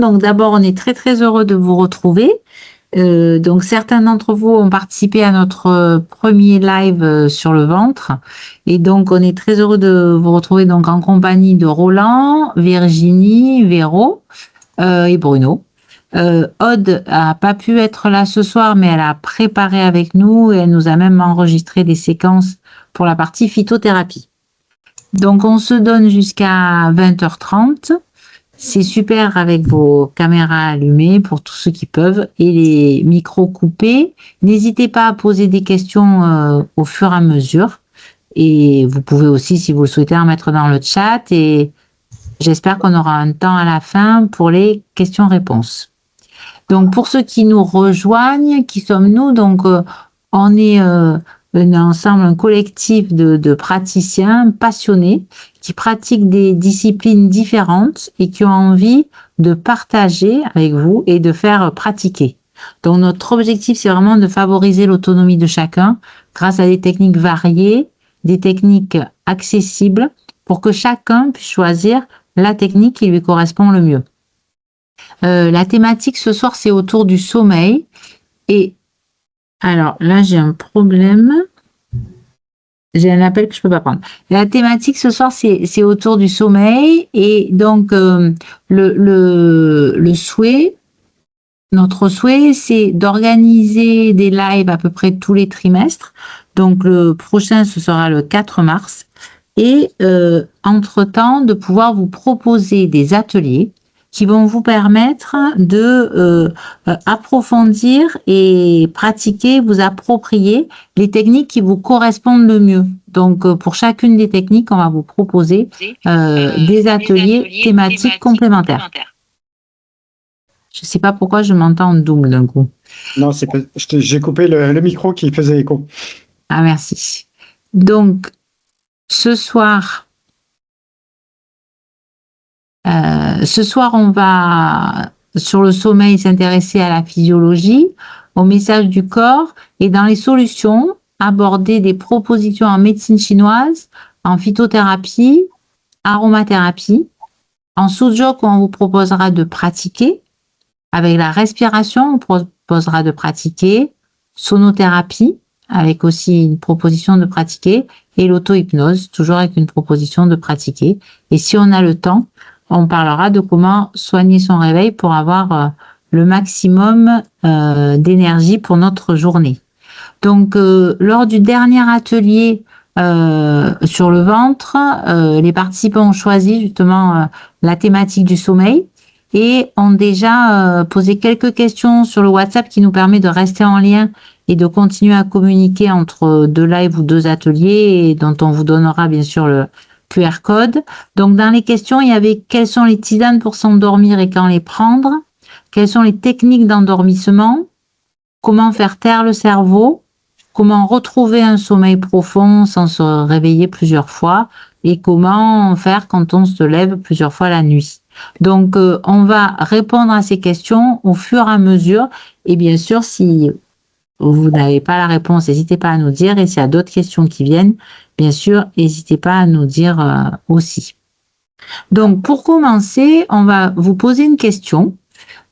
Donc d'abord, on est très très heureux de vous retrouver. Donc certains d'entre vous ont participé à notre premier live sur le ventre. Et donc on est très heureux de vous retrouver donc en compagnie de Roland, Virginie, Véro et Bruno. Aude a pas pu être là ce soir, mais elle a préparé avec nous et elle nous a même enregistré des séquences pour la partie phytothérapie. Donc on se donne jusqu'à 20h30. C'est super avec vos caméras allumées pour tous ceux qui peuvent et les micros coupés. N'hésitez pas à poser des questions au fur et à mesure. Et vous pouvez aussi, si vous le souhaitez, en mettre dans le chat. Et j'espère qu'on aura un temps à la fin pour les questions-réponses. Donc, pour ceux qui nous rejoignent, qui sommes-nous? Donc, on est ensemble un collectif de praticiens passionnés qui pratiquent des disciplines différentes et qui ont envie de partager avec vous et de faire pratiquer. Donc notre objectif, c'est vraiment de favoriser l'autonomie de chacun grâce à des techniques variées, des techniques accessibles pour que chacun puisse choisir la technique qui lui correspond le mieux. La thématique ce soir, c'est autour du sommeil. Et alors là, j'ai un problème. J'ai un appel que je peux pas prendre. La thématique ce soir, c'est autour du sommeil et donc le souhait, notre souhait, c'est d'organiser des lives à peu près tous les trimestres. Donc le prochain, ce sera le 4 mars et entre-temps de pouvoir vous proposer des ateliers qui vont vous permettre de approfondir et pratiquer, vous approprier les techniques qui vous correspondent le mieux. Donc, pour chacune des techniques, on va vous proposer des ateliers thématiques complémentaires. Je ne sais pas pourquoi je m'entends en double d'un coup. Non, j'ai coupé le micro qui faisait écho. Ah, merci. Donc, ce soir, on va, sur le sommeil, s'intéresser à la physiologie, au message du corps et dans les solutions, aborder des propositions en médecine chinoise, en phytothérapie, aromathérapie. En sous-jok, on vous proposera de pratiquer. Avec la respiration, on proposera de pratiquer. Sonothérapie, avec aussi une proposition de pratiquer. Et l'auto-hypnose, toujours avec une proposition de pratiquer. Et si on a le temps, on parlera de comment soigner son réveil pour avoir le maximum d'énergie pour notre journée. Donc, lors du dernier atelier sur le ventre, les participants ont choisi justement la thématique du sommeil et ont déjà posé quelques questions sur le WhatsApp qui nous permet de rester en lien et de continuer à communiquer entre deux lives ou deux ateliers et dont on vous donnera bien sûr le QR code. Donc, dans les questions, il y avait quelles sont les tisanes pour s'endormir et quand les prendre, quelles sont les techniques d'endormissement, comment faire taire le cerveau, comment retrouver un sommeil profond sans se réveiller plusieurs fois et comment faire quand on se lève plusieurs fois la nuit. Donc, on va répondre à ces questions au fur et à mesure et bien sûr, si vous n'avez pas la réponse, n'hésitez pas à nous dire et s'il y a d'autres questions qui viennent, bien sûr, n'hésitez pas à nous dire aussi. Donc, pour commencer, on va vous poser une question.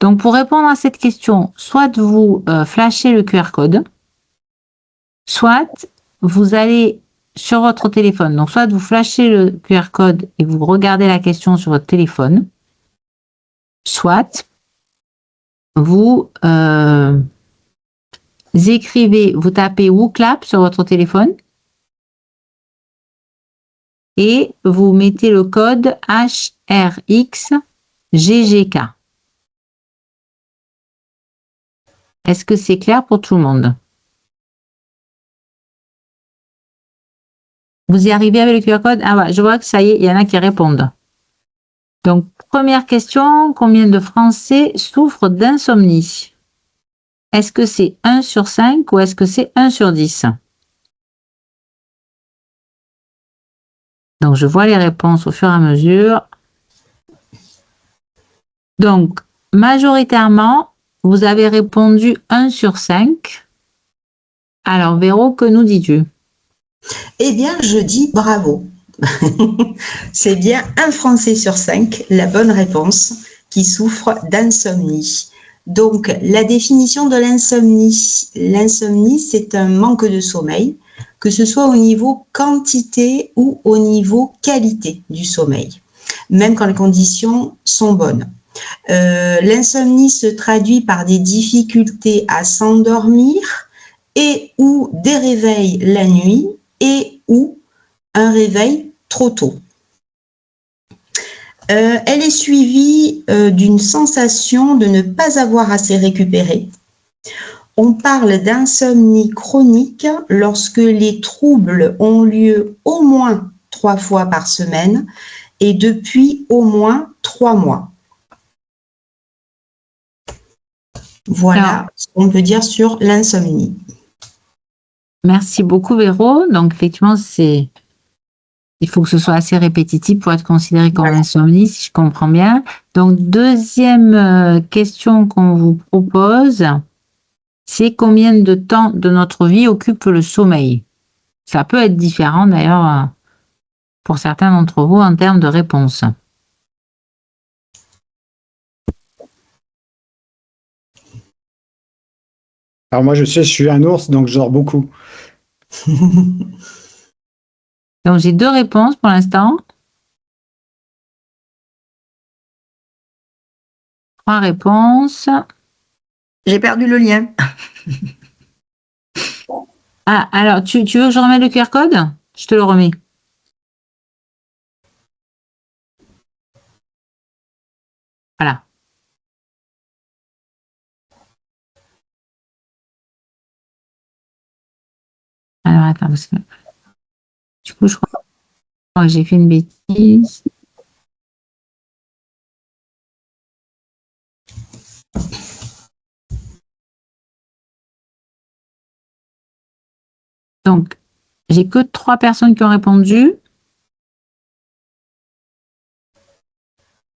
Donc, pour répondre à cette question, soit vous flashez le QR code, soit vous allez sur votre téléphone. Donc, soit vous flashez le QR code et vous regardez la question sur votre téléphone, soit vous écrivez, vous tapez WooClap sur votre téléphone et vous mettez le code HRXGGK. Est-ce que c'est clair pour tout le monde? Vous y arrivez avec le QR code? Ah ouais, je vois que ça y est, il y en a qui répondent. Donc, première question, combien de Français souffrent d'insomnie? Est-ce que c'est 1 sur 5 ou est-ce que c'est 1 sur 10? Donc, je vois les réponses au fur et à mesure. Donc, majoritairement, vous avez répondu 1 sur 5. Alors, Véro, que nous dis-tu? Eh bien, je dis bravo. C'est bien 1 Français sur 5, la bonne réponse. qui souffrent d'insomnie. Donc, la définition de l'insomnie. L'insomnie, c'est un manque de sommeil, que ce soit au niveau quantité ou au niveau qualité du sommeil, même quand les conditions sont bonnes. L'insomnie se traduit par des difficultés à s'endormir et ou des réveils la nuit et ou un réveil trop tôt. Elle est suivie d'une sensation de ne pas avoir assez récupéré. On parle d'insomnie chronique lorsque les troubles ont lieu au moins 3 fois par semaine et depuis au moins 3 mois. Voilà ce qu'on peut dire sur l'insomnie. Merci beaucoup, Véro. Donc, effectivement, il faut que ce soit assez répétitif pour être considéré comme insomnie, si je comprends bien. Donc, deuxième question qu'on vous propose, c'est combien de temps de notre vie occupe le sommeil? Ça peut être différent, d'ailleurs, pour certains d'entre vous en termes de réponse. Alors moi, je sais, je suis un ours, donc je dors beaucoup. Donc, j'ai 2 réponses pour l'instant. 3 réponses. J'ai perdu le lien. Ah, alors, tu veux que je remette le QR code? Je te le remets. Voilà. Alors, attends, parce que du coup, je crois que j'ai fait une bêtise. Donc, j'ai que 3 personnes qui ont répondu.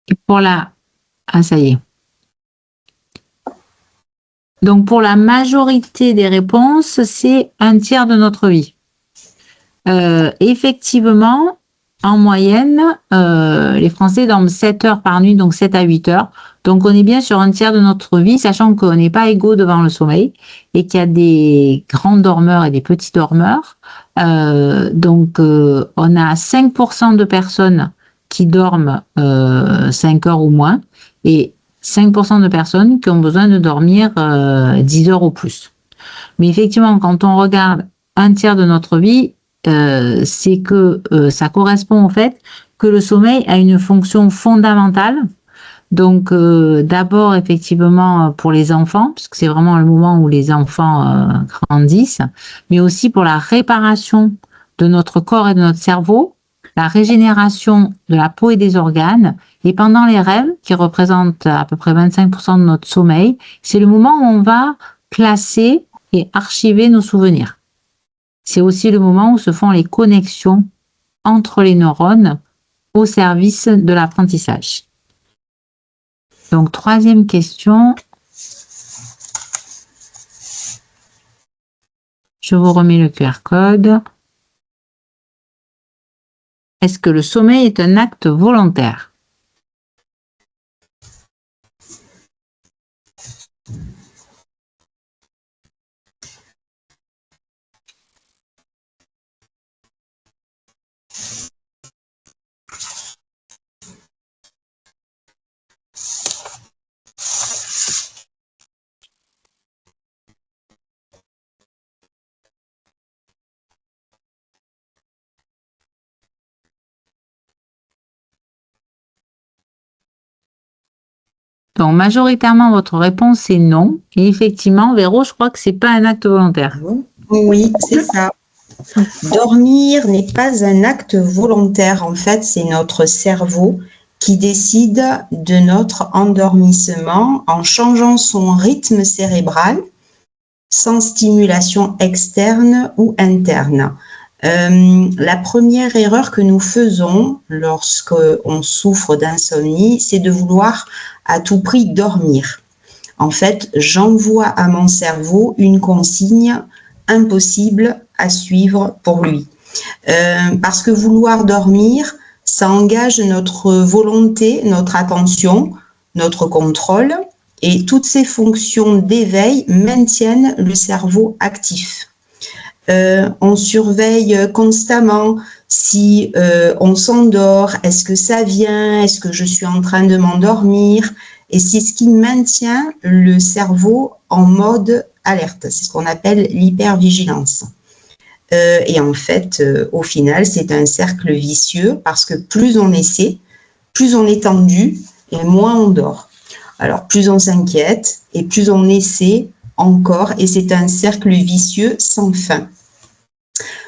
Et pour la... Ah, ça y est. Donc, pour la majorité des réponses, c'est 1/3 de notre vie. Effectivement, en moyenne, les Français dorment 7 heures par nuit, donc 7 à 8 heures. Donc, on est bien sur 1/3 de notre vie, sachant qu'on n'est pas égaux devant le sommeil et qu'il y a des grands dormeurs et des petits dormeurs. Donc, on a 5% de personnes qui dorment 5 heures ou moins et 5% de personnes qui ont besoin de dormir 10 heures ou plus. Mais effectivement, quand on regarde 1/3 de notre vie, c'est que ça correspond au fait que le sommeil a une fonction fondamentale. Donc, d'abord, effectivement, pour les enfants, puisque c'est vraiment le moment où les enfants grandissent, mais aussi pour la réparation de notre corps et de notre cerveau, la régénération de la peau et des organes, et pendant les rêves, qui représentent à peu près 25% de notre sommeil, c'est le moment où on va classer et archiver nos souvenirs. C'est aussi le moment où se font les connexions entre les neurones au service de l'apprentissage. Donc, 3e question. Je vous remets le QR code. Est-ce que le sommeil est un acte volontaire? Donc, majoritairement, votre réponse est non. Et effectivement, Véro, je crois que c'est pas un acte volontaire. Oui, c'est ça. Dormir n'est pas un acte volontaire. En fait, c'est notre cerveau qui décide de notre endormissement en changeant son rythme cérébral sans stimulation externe ou interne. La première erreur que nous faisons lorsqu'on souffre d'insomnie, c'est de vouloir à tout prix dormir. En fait, j'envoie à mon cerveau une consigne impossible à suivre pour lui. Parce que vouloir dormir, ça engage notre volonté, notre attention, notre contrôle, et toutes ces fonctions d'éveil maintiennent le cerveau actif. On surveille constamment si on s'endort, est-ce que ça vient, est-ce que je suis en train de m'endormir, et c'est ce qui maintient le cerveau en mode alerte. C'est ce qu'on appelle l'hypervigilance. Et en fait, au final, c'est un cercle vicieux parce que plus on essaie, plus on est tendu et moins on dort. Alors, plus on s'inquiète et plus on essaie encore, et c'est un cercle vicieux sans fin.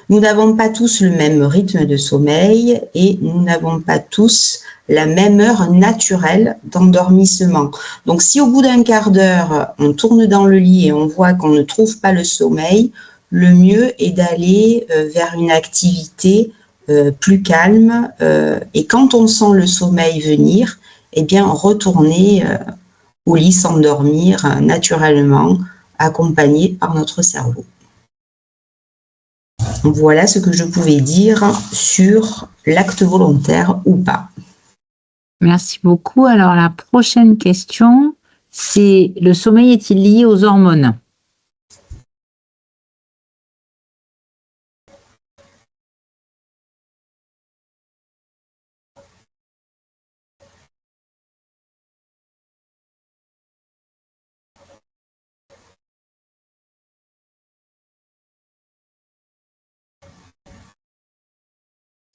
Nous n'avons pas tous le même rythme de sommeil et nous n'avons pas tous la même heure naturelle d'endormissement. Donc, si au bout d'un quart d'heure, on tourne dans le lit et on voit qu'on ne trouve pas le sommeil, le mieux est d'aller vers une activité plus calme. Et quand on sent le sommeil venir, eh bien, retourner au lit, s'endormir naturellement, accompagné par notre cerveau. Voilà ce que je pouvais dire sur l'acte volontaire ou pas. Merci beaucoup. Alors, la prochaine question, c'est le sommeil est-il lié aux hormones?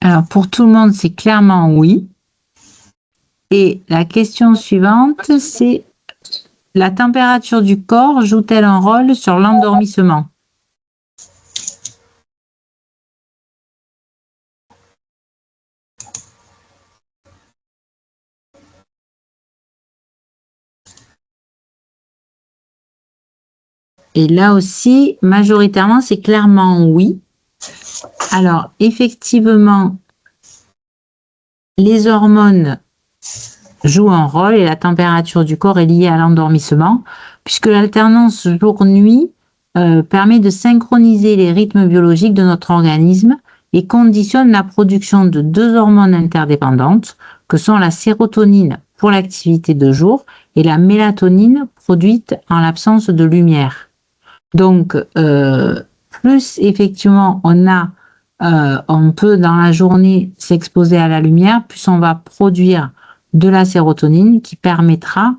Alors, pour tout le monde, c'est clairement oui. Et la question suivante, c'est la température du corps joue-t-elle un rôle sur l'endormissement? Et là aussi, majoritairement, c'est clairement oui. Alors, effectivement, les hormones jouent un rôle et la température du corps est liée à l'endormissement, puisque l'alternance jour-nuit permet de synchroniser les rythmes biologiques de notre organisme et conditionne la production de deux hormones interdépendantes, que sont la sérotonine pour l'activité de jour et la mélatonine produite en l'absence de lumière. Donc, plus effectivement on peut dans la journée s'exposer à la lumière, plus on va produire de la sérotonine qui permettra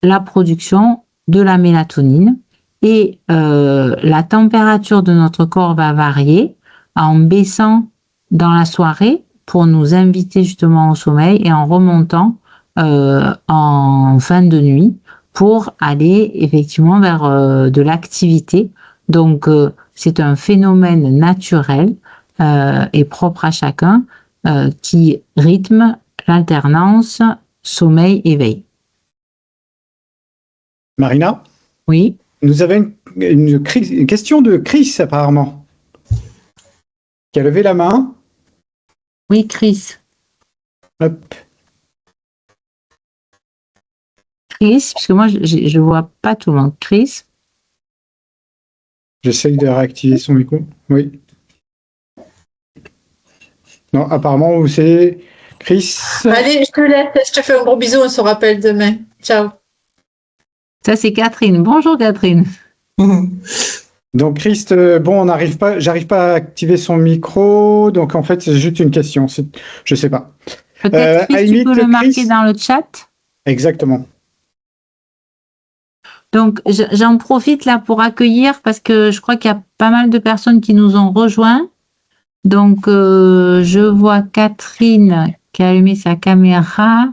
la production de la mélatonine. Et la température de notre corps va varier en baissant dans la soirée pour nous inviter justement au sommeil et en remontant en fin de nuit pour aller effectivement vers de l'activité. Donc, c'est un phénomène naturel et propre à chacun qui rythme l'alternance sommeil-éveil. Marina, Oui. nous avons une question de Chris apparemment, qui a levé la main. Oui, Chris. Hop. Chris, parce que moi, je vois pas tout le monde. Chris. J'essaye de réactiver son micro. Oui. Non, apparemment, c'est Chris. Allez, je te laisse. Je te fais un gros bisou. On se rappelle demain. Ciao. Ça, c'est Catherine. Bonjour, Catherine. Donc, Chris, bon, j'arrive pas à activer son micro. Donc, en fait, c'est juste une question. Je sais pas. Peut-être, Chris, tu peux le marquer Chris, dans le chat. Exactement. Donc, j'en profite là pour accueillir parce que je crois qu'il y a pas mal de personnes qui nous ont rejoints. Donc, je vois Catherine qui a allumé sa caméra.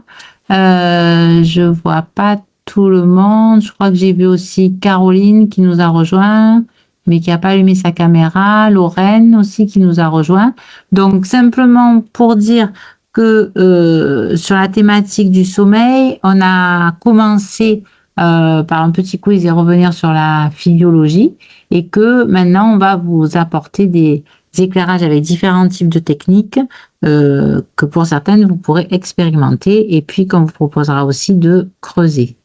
Je vois pas tout le monde. Je crois que j'ai vu aussi Caroline qui nous a rejoint, mais qui n'a pas allumé sa caméra. Lorraine aussi qui nous a rejoint. Donc, simplement pour dire que sur la thématique du sommeil, on a commencé par un petit quiz et revenir sur la physiologie et que maintenant on va vous apporter des éclairages avec différents types de techniques que pour certaines vous pourrez expérimenter et puis qu'on vous proposera aussi de creuser.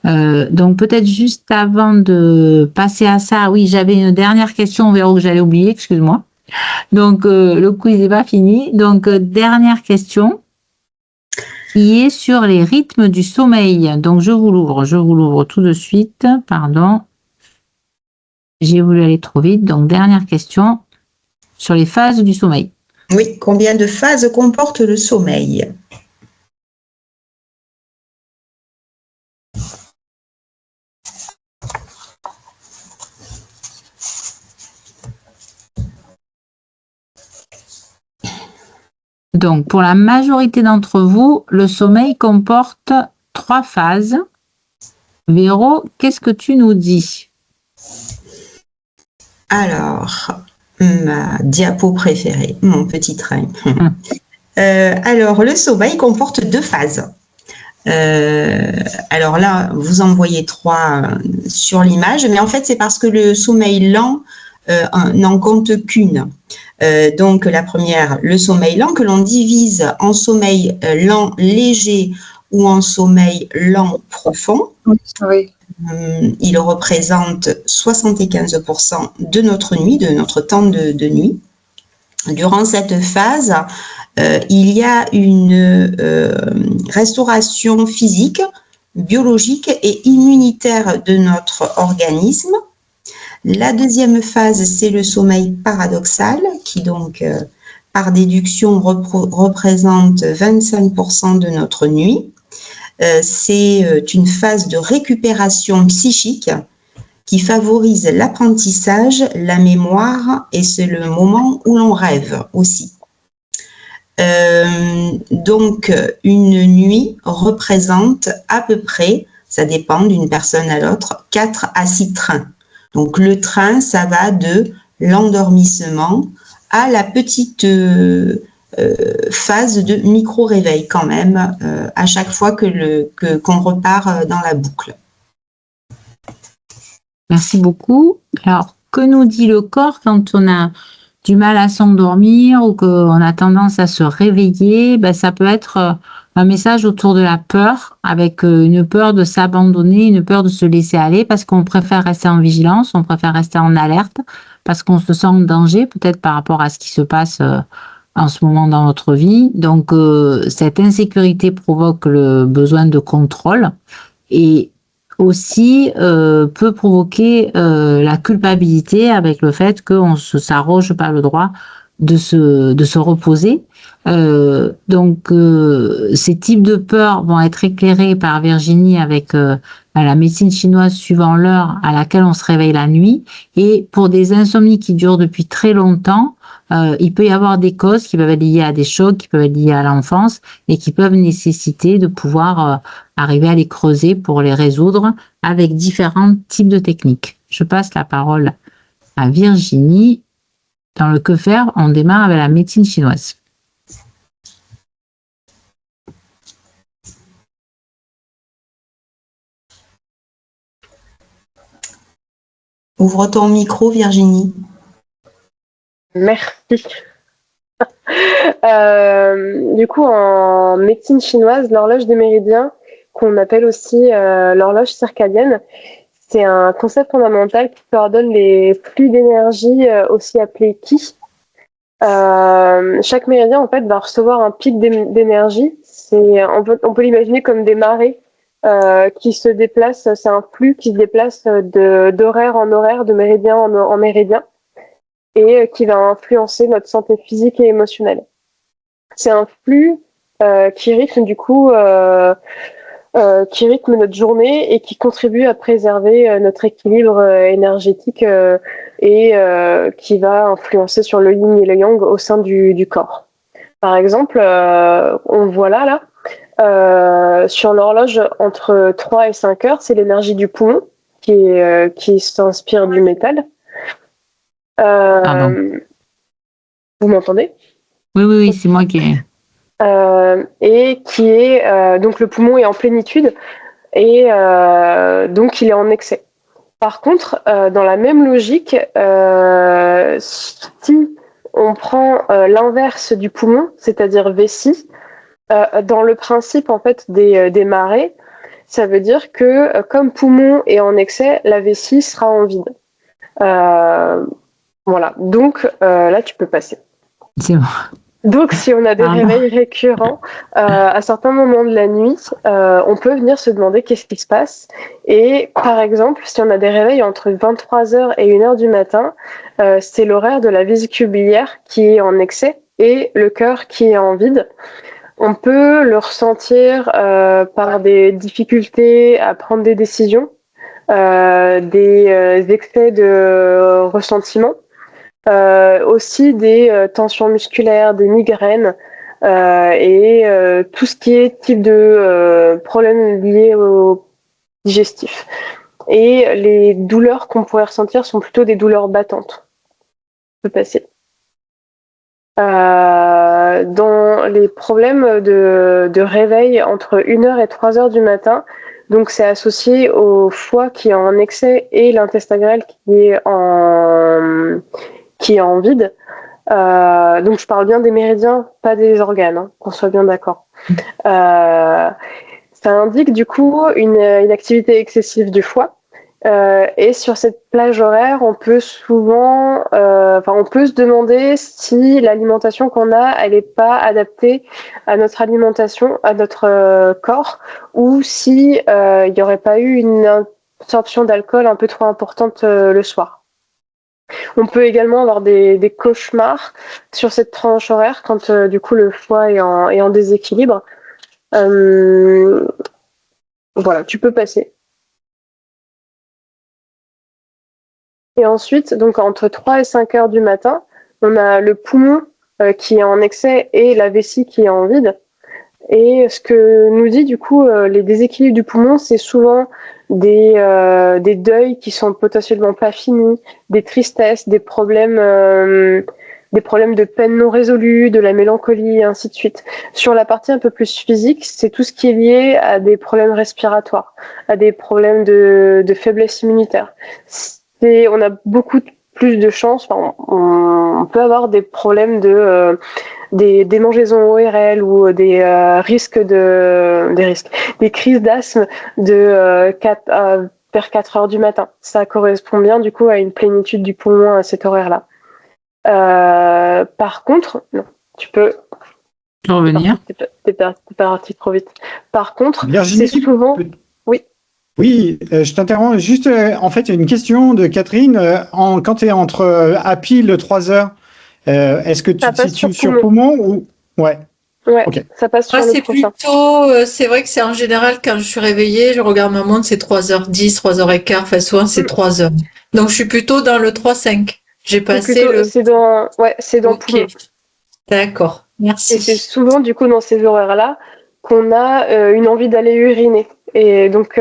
Donc peut-être juste avant de passer à ça, oui, j'avais une dernière question, on verra que j'allais oublier, excuse-moi. Donc le quiz n'est pas fini. Donc dernière question. qui est sur les rythmes du sommeil. Donc, je vous l'ouvre tout de suite. Pardon. J'ai voulu aller trop vite. Donc, dernière question sur les phases du sommeil. Oui, combien de phases comporte le sommeil? Donc, pour la majorité d'entre vous, le sommeil comporte 3 phases. Véro, qu'est-ce que tu nous dis? Alors, ma diapo préférée, mon petit train. Alors, le sommeil comporte 2 phases. Alors là, vous en voyez 3 sur l'image, mais en fait, c'est parce que le sommeil lent n'en compte qu'une. Donc, la première, le sommeil lent, que l'on divise en sommeil lent léger ou en sommeil lent profond. Oui. Il représente 75% de notre nuit, de notre temps de nuit. Durant cette phase, il y a une restauration physique, biologique et immunitaire de notre organisme. La deuxième phase, c'est le sommeil paradoxal, qui donc, par déduction, représente 25% de notre nuit. C'est une phase de récupération psychique qui favorise l'apprentissage, la mémoire, et c'est le moment où l'on rêve aussi. Donc, une nuit représente à peu près, ça dépend d'une personne à l'autre, 4 à 6 trains. Donc, le train, ça va de l'endormissement à la petite phase de micro-réveil quand même, à chaque fois qu'on repart dans la boucle. Merci beaucoup. Alors, que nous dit le corps quand on a du mal à s'endormir ou qu'on a tendance à se réveiller? Ben, ça peut être un message autour de la peur, avec une peur de s'abandonner, une peur de se laisser aller, parce qu'on préfère rester en vigilance, on préfère rester en alerte, parce qu'on se sent en danger, peut-être par rapport à ce qui se passe en ce moment dans notre vie. Donc, cette insécurité provoque le besoin de contrôle et aussi peut provoquer la culpabilité avec le fait qu'on ne s'arroge pas le droit de se reposer. Donc, ces types de peurs vont être éclairés par Virginie avec la médecine chinoise suivant l'heure à laquelle on se réveille la nuit. Et pour des insomnies qui durent depuis très longtemps, il peut y avoir des causes qui peuvent être liées à des chocs, qui peuvent être liées à l'enfance et qui peuvent nécessiter de pouvoir arriver à les creuser pour les résoudre avec différents types de techniques. Je passe la parole à Virginie. Dans le Que faire, on démarre avec la médecine chinoise. Ouvre ton micro, Virginie. Merci. Du coup, en médecine chinoise, l'horloge des méridiens, qu'on appelle aussi l'horloge circadienne, c'est un concept fondamental qui coordonne les flux d'énergie, aussi appelés Qi. Chaque méridien, en fait, va recevoir un pic d'énergie. On peut l'imaginer comme des marées qui se déplacent. C'est un flux qui se déplace d'horaire en horaire, de méridien en méridien, et qui va influencer notre santé physique et émotionnelle. C'est un flux qui rythme du coup qui rythme notre journée et qui contribue à préserver notre équilibre énergétique et qui va influencer sur le yin et le yang au sein du corps. Par exemple, on voit là sur l'horloge entre 3 et 5 heures, c'est l'énergie du poumon qui s'inspire du métal. Vous m'entendez? Oui, c'est moi qui ai... et qui est donc le poumon est en plénitude et donc il est en excès. Par contre, dans la même logique, si on prend l'inverse du poumon, c'est-à-dire vessie, dans le principe en fait des marées, ça veut dire que comme poumon est en excès, la vessie sera en vide. Voilà, donc là tu peux passer. C'est bon. Donc, si on a des réveils récurrents à certains moments de la nuit, on peut venir se demander qu'est-ce qui se passe. Et par exemple, si on a des réveils entre 23h et 1h du matin, c'est l'horaire de la vésicule biliaire qui est en excès et le cœur qui est en vide. On peut le ressentir par des difficultés à prendre des décisions, des excès de ressentiment, aussi des tensions musculaires, des migraines et tout ce qui est type de problème lié au digestif. Et les douleurs qu'on pourrait ressentir sont plutôt des douleurs battantes. Ça peut passer. Dans les problèmes de réveil entre 1h et 3h du matin, donc c'est associé au foie qui est en excès et l'intestin grêle qui est en vide. Donc je parle bien des méridiens, pas des organes, hein, qu'on soit bien d'accord. Ça indique du coup une activité excessive du foie. Et sur cette plage horaire, on peut souvent, on peut se demander si l'alimentation qu'on a, elle n'est pas adaptée à notre alimentation, à notre corps, ou si il n'y aurait pas eu une absorption d'alcool un peu trop importante le soir. On peut également avoir des cauchemars sur cette tranche horaire quand du coup le foie est en déséquilibre. Voilà, tu peux passer. Et ensuite, donc entre 3 et 5 heures du matin, on a le poumon qui est en excès et la vessie qui est en vide. Et ce que nous dit du coup les déséquilibres du poumon, c'est souvent des deuils qui sont potentiellement pas finis, des tristesses, des problèmes de peine non résolue, de la mélancolie, et ainsi de suite. Sur la partie un peu plus physique, c'est tout ce qui est lié à des problèmes respiratoires, à des problèmes de faiblesse immunitaire. On a beaucoup plus de chances, on peut avoir des problèmes des démangeaisons ORL ou des crises d'asthme vers 4 heures du matin. Ça correspond bien du coup à une plénitude du poumon à cet horaire-là. Par contre, non, tu peux revenir. T'es parti trop vite. Par contre, Virginie, c'est souvent... Oui, je t'interromps. Juste, en fait, il y a une question de Catherine. Quand tu es entre à pile 3 heures, est-ce que tu te situes sur poumon ou... Ouais. Ouais, okay. Ça passe sur le prochain. C'est vrai que c'est en général, quand je suis réveillée, je regarde ma montre, c'est 3h10, 3h15, enfin souvent c'est 3h. Donc je suis plutôt dans le 3-5. J'ai passé c'est dans poumon. D'accord, merci. Et c'est souvent, du coup, dans ces horaires-là, qu'on a une envie d'aller uriner. Et donc,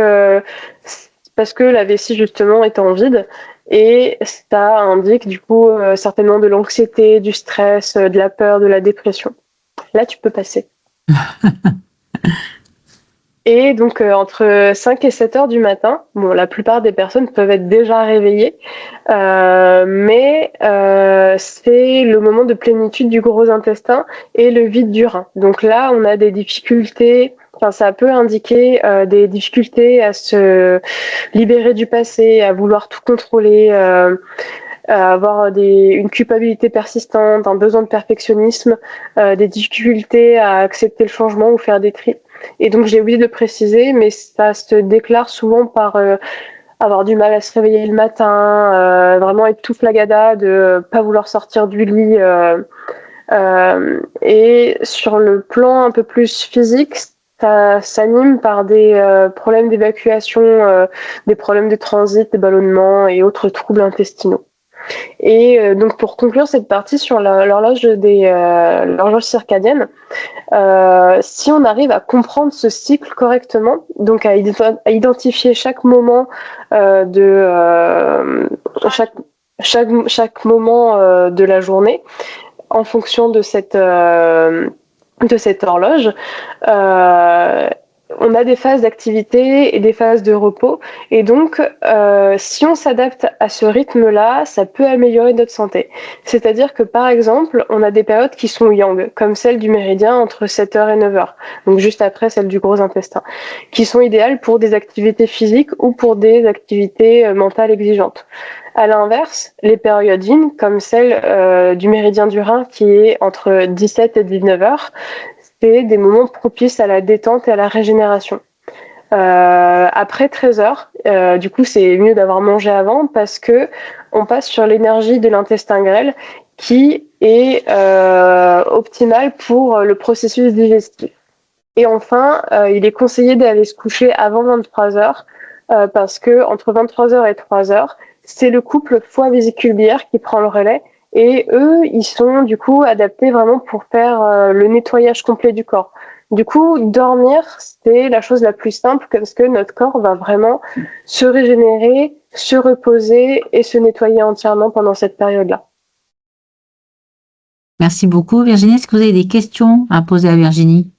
parce que la vessie, justement, est en vide, et ça indique, du coup, certainement de l'anxiété, du stress, de la peur, de la dépression. Là, tu peux passer. Et donc, entre 5 et 7 heures du matin, bon, la plupart des personnes peuvent être déjà réveillées, mais c'est le moment de plénitude du gros intestin et le vide du rein. Donc là, on a des difficultés, ça peut indiquer des difficultés à se libérer du passé, à vouloir tout contrôler, à avoir une culpabilité persistante, un besoin de perfectionnisme, des difficultés à accepter le changement ou faire des tris. Et donc j'ai oublié de préciser, mais ça se déclare souvent par avoir du mal à se réveiller le matin, vraiment être tout flagada, de pas vouloir sortir du lit. Et sur le plan un peu plus physique, ça s'anime par des problèmes d'évacuation, des problèmes de transit, des ballonnements et autres troubles intestinaux. Et donc pour conclure cette partie sur l'horloge circadienne, si on arrive à comprendre ce cycle correctement, donc à identifier chaque moment chaque moment de la journée en fonction de cette horloge, on a des phases d'activité et des phases de repos. Et donc, si on s'adapte à ce rythme-là, ça peut améliorer notre santé. C'est-à-dire que, par exemple, on a des périodes qui sont yang, comme celle du méridien entre 7h et 9h, donc juste après celle du gros intestin, qui sont idéales pour des activités physiques ou pour des activités mentales exigeantes. À l'inverse, les périodes yin, comme celle du méridien du Rhin qui est entre 17 et 19 heures, c'est des moments propices à la détente et à la régénération. Après 13 heures, du coup, c'est mieux d'avoir mangé avant parce que on passe sur l'énergie de l'intestin grêle qui est optimale pour le processus digestif. Et enfin, il est conseillé d'aller se coucher avant 23 heures parce que entre 23 heures et 3 heures, c'est le couple foie-vésicule biliaire qui prend le relais. Et eux, ils sont du coup adaptés vraiment pour faire le nettoyage complet du corps. Du coup, dormir, c'est la chose la plus simple parce que notre corps va vraiment se régénérer, se reposer et se nettoyer entièrement pendant cette période-là. Merci beaucoup. Virginie, est-ce que vous avez des questions à poser à Virginie?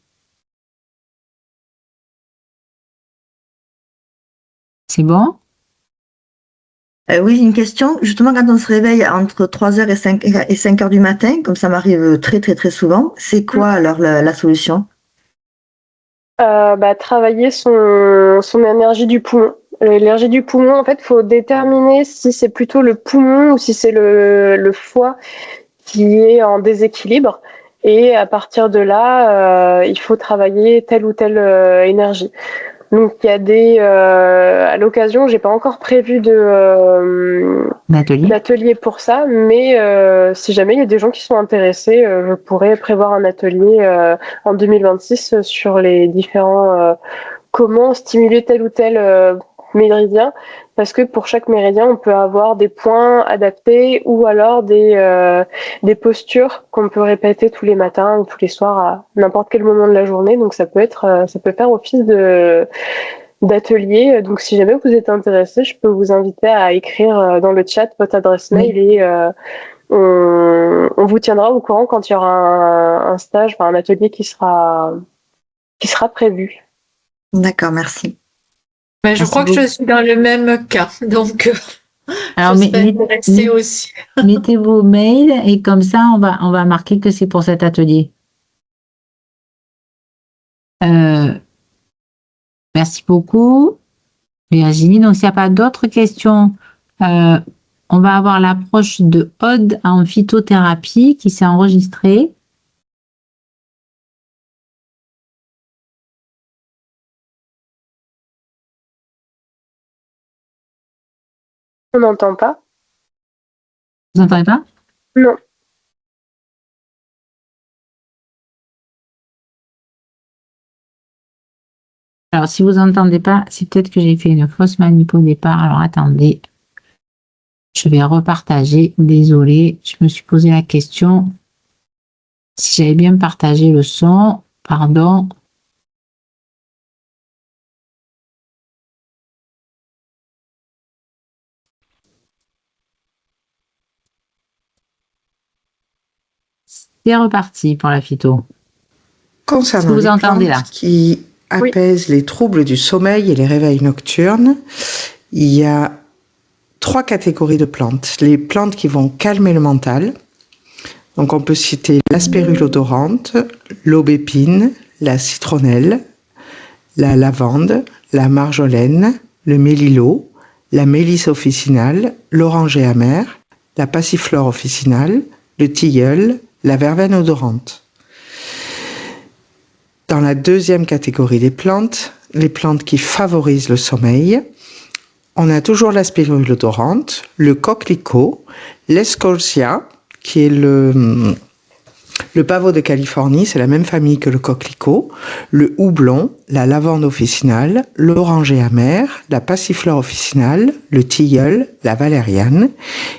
C'est bon? Oui, une question. Justement, quand on se réveille entre 3h et 5h du matin, comme ça m'arrive très, très, très souvent, c'est quoi alors la solution? Travailler son énergie du poumon. L'énergie du poumon, en fait, il faut déterminer si c'est plutôt le poumon ou si c'est le foie qui est en déséquilibre. Et à partir de là, il faut travailler telle ou telle énergie. Donc il y a à l'occasion, j'ai pas encore prévu d'atelier pour ça, mais si jamais il y a des gens qui sont intéressés, je pourrais prévoir un atelier en 2026 sur les différents comment stimuler tel ou tel méridien, parce que pour chaque méridien, on peut avoir des points adaptés ou alors des postures qu'on peut répéter tous les matins ou tous les soirs à n'importe quel moment de la journée. Donc ça peut faire office d'atelier. Donc si jamais vous êtes intéressé, je peux vous inviter à écrire dans le chat votre adresse mail et on vous tiendra au courant quand il y aura un stage, un atelier qui sera prévu. D'accord, merci. Mais je crois que je suis dans le même cas, donc alors, je serais intéressée aussi. Mettez vos mails et comme ça, on va marquer que c'est pour cet atelier. Merci beaucoup, Virginie. Donc, s'il n'y a pas d'autres questions, on va avoir l'approche de Aude en phytothérapie qui s'est enregistrée. On n'entend pas. Vous n'entendez pas? Non. Alors, si vous n'entendez pas, c'est peut-être que j'ai fait une fausse manip au départ. Alors, attendez. Je vais repartager. Désolée, je me suis posé la question si j'avais bien partagé le son. Pardon. C'est reparti pour la phyto. Concernant vous les entendez plantes là qui apaisent les troubles du sommeil et les réveils nocturnes, il y a 3 catégories de plantes. Les plantes qui vont calmer le mental. Donc on peut citer la spirulodorante, l'aubépine, la citronnelle, la lavande, la marjolaine, le mélilo, la mélisse officinale, l'oranger amer, la passiflore officinale, le tilleul, la verveine odorante. Dans la deuxième catégorie des plantes, les plantes qui favorisent le sommeil, on a toujours la spirulodorante, le coquelicot, l'escolcia, qui est le pavot de Californie, c'est la même famille que le coquelicot, le houblon, la lavande officinale, l'oranger amer, la passiflore officinale, le tilleul, la valériane.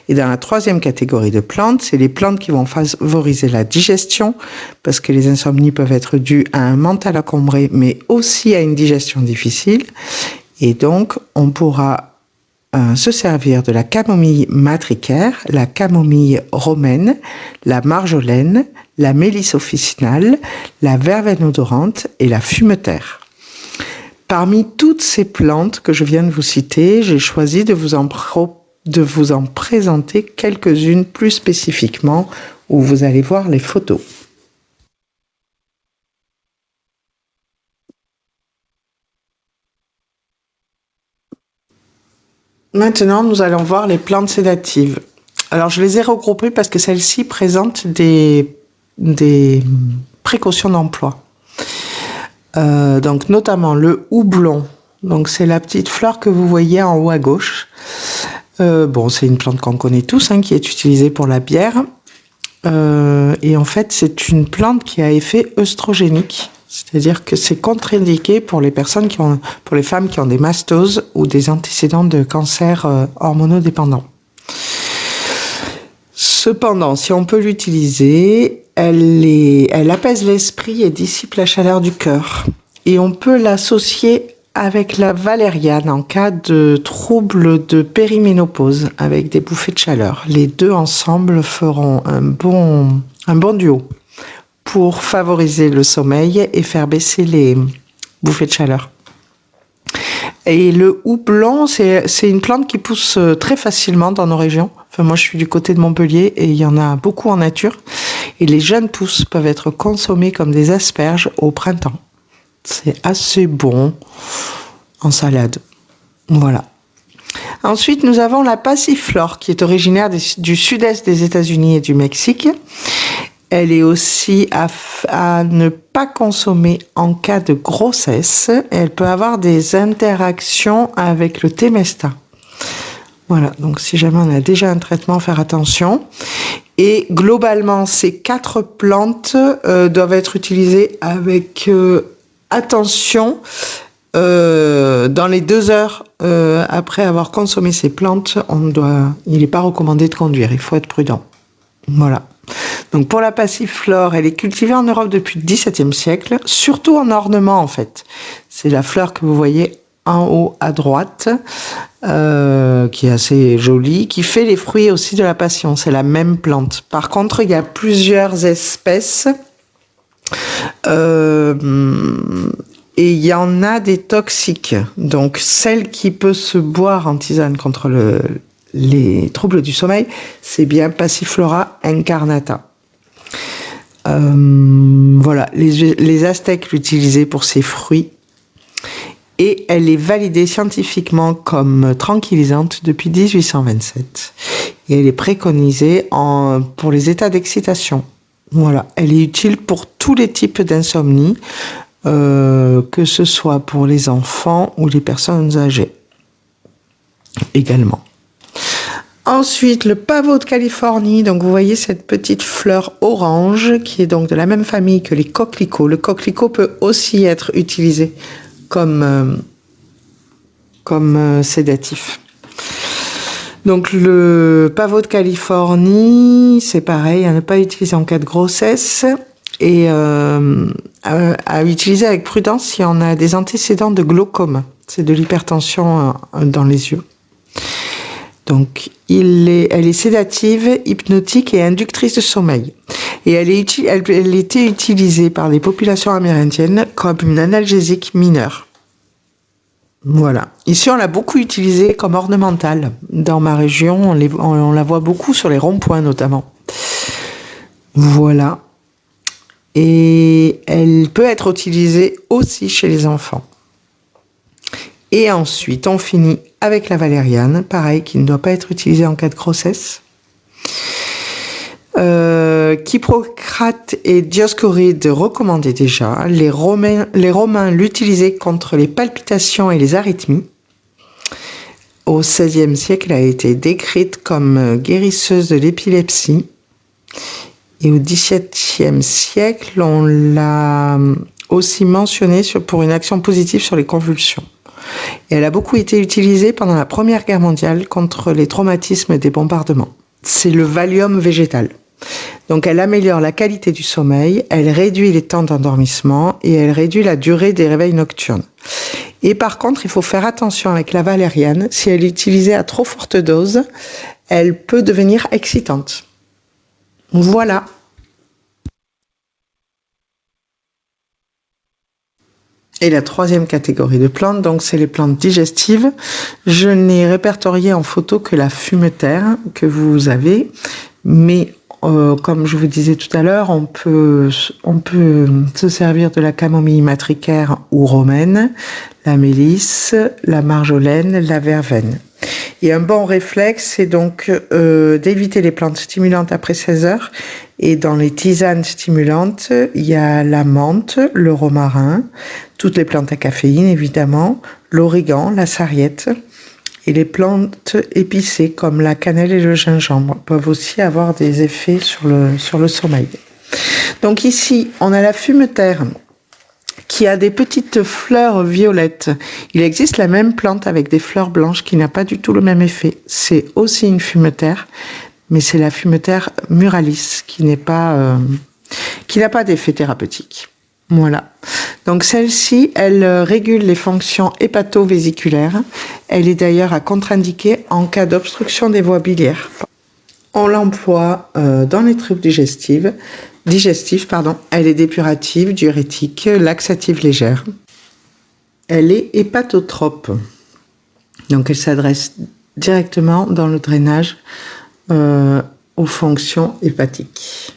Et dans la troisième catégorie de plantes, c'est les plantes qui vont favoriser la digestion, parce que les insomnies peuvent être dues à un mental encombré, mais aussi à une digestion difficile. Et donc, on pourra se servir de la camomille matricaire, la camomille romaine, la marjolaine, la mélisse officinale, la verveine odorante et la fumetaire. Parmi toutes ces plantes que je viens de vous citer, j'ai choisi de vous en présenter quelques-unes plus spécifiquement où vous allez voir les photos. Maintenant, nous allons voir les plantes sédatives. Alors, je les ai regroupées parce que celles-ci présentent des précautions d'emploi. Donc, notamment le houblon. Donc, c'est la petite fleur que vous voyez en haut à gauche. C'est une plante qu'on connaît tous, qui est utilisée pour la bière. Et en fait, c'est une plante qui a effet œstrogénique. C'est-à-dire que c'est contre-indiqué pour les pour les femmes qui ont des mastoses ou des antécédents de cancer hormonodépendants. Cependant, si on peut l'utiliser, elle apaise l'esprit et dissipe la chaleur du cœur. Et on peut l'associer avec la valériane en cas de troubles de périménopause avec des bouffées de chaleur. Les deux ensemble feront un bon duo pour favoriser le sommeil et faire baisser les bouffées de chaleur. Et le houblon, c'est une plante qui pousse très facilement dans nos régions. Enfin, moi, je suis du côté de Montpellier et il y en a beaucoup en nature. Et les jeunes pousses peuvent être consommées comme des asperges au printemps. C'est assez bon en salade. Voilà. Ensuite, nous avons la passiflore qui est originaire du sud-est des États-Unis et du Mexique. Elle est aussi à ne pas consommer en cas de grossesse. Elle peut avoir des interactions avec le Temesta. Voilà, donc si jamais on a déjà un traitement, faire attention. Et globalement, ces 4 plantes doivent être utilisées avec attention dans les 2 heures après avoir consommé ces plantes. Il n'est pas recommandé de conduire, il faut être prudent. Voilà. Donc pour la passiflore, elle est cultivée en Europe depuis le XVIIe siècle, surtout en ornement en fait. C'est la fleur que vous voyez en haut à droite, qui est assez jolie, qui fait les fruits aussi de la passion. C'est la même plante. Par contre, il y a plusieurs espèces et il y en a des toxiques. Donc celle qui peut se boire en tisane contre les troubles du sommeil, c'est bien Passiflora incarnata. Voilà, les Aztèques l'utilisaient pour ses fruits et elle est validée scientifiquement comme tranquillisante depuis 1827. Et elle est préconisée pour les états d'excitation. Voilà, elle est utile pour tous les types d'insomnie, que ce soit pour les enfants ou les personnes âgées également. Ensuite, le pavot de Californie. Donc, vous voyez cette petite fleur orange qui est donc de la même famille que les coquelicots. Le coquelicot peut aussi être utilisé comme sédatif. Donc, le pavot de Californie, c'est pareil, à ne pas utiliser en cas de grossesse et à utiliser avec prudence si on a des antécédents de glaucome. C'est de l'hypertension dans les yeux. Donc, elle est sédative, hypnotique et inductrice de sommeil. Et elle était utilisée par les populations amérindiennes comme une analgésique mineure. Voilà. Ici, on l'a beaucoup utilisée comme ornementale. Dans ma région, on la voit beaucoup sur les ronds-points notamment. Voilà. Et elle peut être utilisée aussi chez les enfants. Et ensuite, on finit avec la valériane, pareil, qui ne doit pas être utilisée en cas de grossesse. Kyprocrate et Dioscoride recommandaient déjà. Les Romains l'utilisaient contre les palpitations et les arythmies. Au XVIe siècle, elle a été décrite comme guérisseuse de l'épilepsie. Et au XVIIe siècle, on l'a aussi mentionnée pour une action positive sur les convulsions. Et elle a beaucoup été utilisée pendant la Première Guerre mondiale contre les traumatismes des bombardements. C'est le Valium végétal. Donc elle améliore la qualité du sommeil, elle réduit les temps d'endormissement et elle réduit la durée des réveils nocturnes. Et par contre, il faut faire attention avec la valériane, si elle est utilisée à trop forte dose, elle peut devenir excitante. Voilà. Et la troisième catégorie de plantes, donc c'est les plantes digestives. Je n'ai répertorié en photo que la fumetaire que vous avez, mais comme je vous disais tout à l'heure, on peut se servir de la camomille matricaire ou romaine, la mélisse, la marjolaine, la verveine. Et un bon réflexe, c'est donc d'éviter les plantes stimulantes après 16 heures. Et dans les tisanes stimulantes, il y a la menthe, le romarin, toutes les plantes à caféine évidemment, l'origan, la sarriette. Et les plantes épicées comme la cannelle et le gingembre peuvent aussi avoir des effets sur le sommeil. Donc ici, on a la fumeterre qui a des petites fleurs violettes. Il existe la même plante avec des fleurs blanches qui n'a pas du tout le même effet. C'est aussi une fumeterre, mais c'est la fumeterre muralis qui n'a pas d'effet thérapeutique. Voilà. Donc celle-ci, elle régule les fonctions hépato-vésiculaires. Elle est d'ailleurs à contre-indiquer en cas d'obstruction des voies biliaires. On l'emploie dans les troubles digestifs. Elle est dépurative, diurétique, laxative légère. Elle est hépatotrope. Donc elle s'adresse directement dans le drainage aux fonctions hépatiques.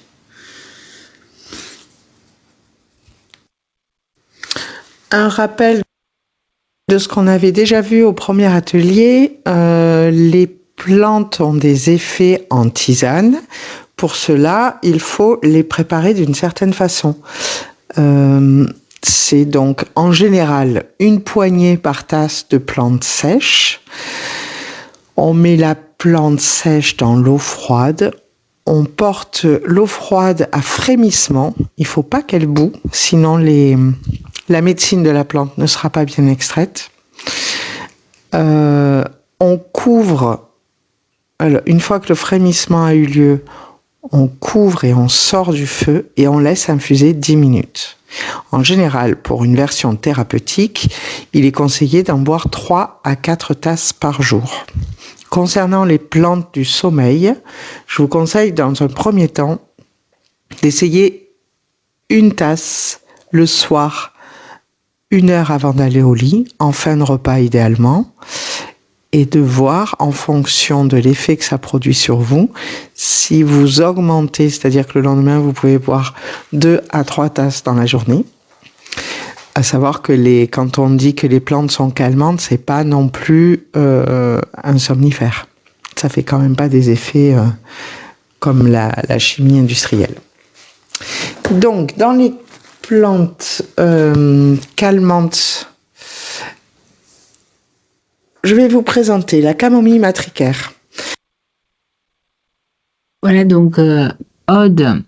Un rappel de ce qu'on avait déjà vu au premier atelier, les plantes ont des effets en tisane. Pour cela, il faut les préparer d'une certaine façon. C'est donc en général une poignée par tasse de plantes sèches. On met la plante sèche dans l'eau froide. On porte l'eau froide à frémissement. Il ne faut pas qu'elle bout, sinon la médecine de la plante ne sera pas bien extraite. On couvre, alors, une fois que le frémissement a eu lieu, on couvre et on sort du feu et on laisse infuser 10 minutes. En général, pour une version thérapeutique, il est conseillé d'en boire 3 à 4 tasses par jour. Concernant les plantes du sommeil, je vous conseille dans un premier temps d'essayer une tasse le soir, 1 heure avant d'aller au lit, en fin de repas idéalement, et de voir en fonction de l'effet que ça produit sur vous, si vous augmentez, c'est-à-dire que le lendemain vous pouvez boire 2 à 3 tasses dans la journée. À savoir que quand on dit que les plantes sont calmantes, c'est pas non plus un somnifère. Ça fait quand même pas des effets comme la chimie industrielle. Donc, dans les plantes calmantes, je vais vous présenter la camomille matricaire. Voilà, donc Aude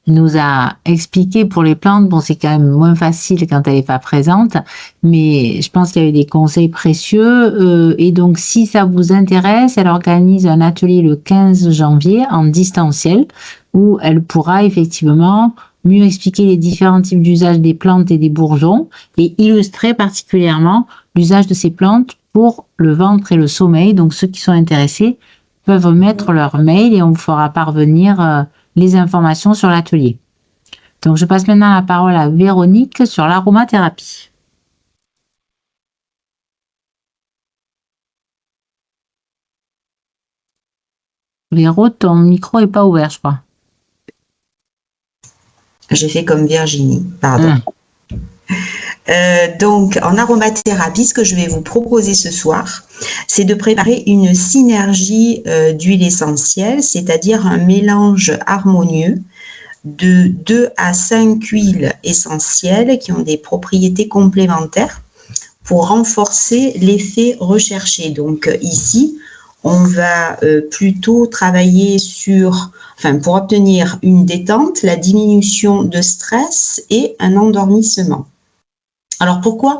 nous a expliqué pour les plantes, bon c'est quand même moins facile quand elle n'est pas présente, mais je pense qu'il y a eu des conseils précieux et donc si ça vous intéresse, elle organise un atelier le 15 janvier en distanciel où elle pourra effectivement mieux expliquer les différents types d'usage des plantes et des bourgeons et illustrer particulièrement l'usage de ces plantes pour le ventre et le sommeil. Donc ceux qui sont intéressés peuvent mettre leur mail et on vous fera parvenir les informations sur l'atelier. Donc je passe maintenant la parole à Véronique sur l'aromathérapie. Véro, ton micro n'est pas ouvert, je crois. J'ai fait comme Virginie, pardon. Donc, en aromathérapie, ce que je vais vous proposer ce soir, c'est de préparer une synergie d'huile essentielle, c'est-à-dire un mélange harmonieux de 2 à 5 huiles essentielles qui ont des propriétés complémentaires pour renforcer l'effet recherché. Donc, ici, on va plutôt travailler pour obtenir une détente, la diminution de stress et un endormissement. Alors pourquoi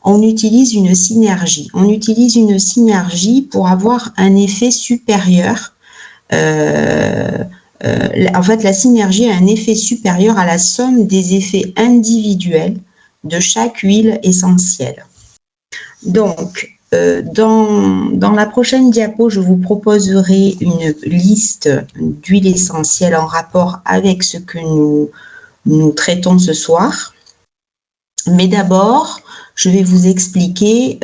on utilise une synergie? On utilise une synergie pour avoir un effet supérieur. En fait, la synergie a un effet supérieur à la somme des effets individuels de chaque huile essentielle. Donc, dans la prochaine diapo, je vous proposerai une liste d'huiles essentielles en rapport avec ce que nous traitons ce soir. Mais d'abord, je vais vous expliquer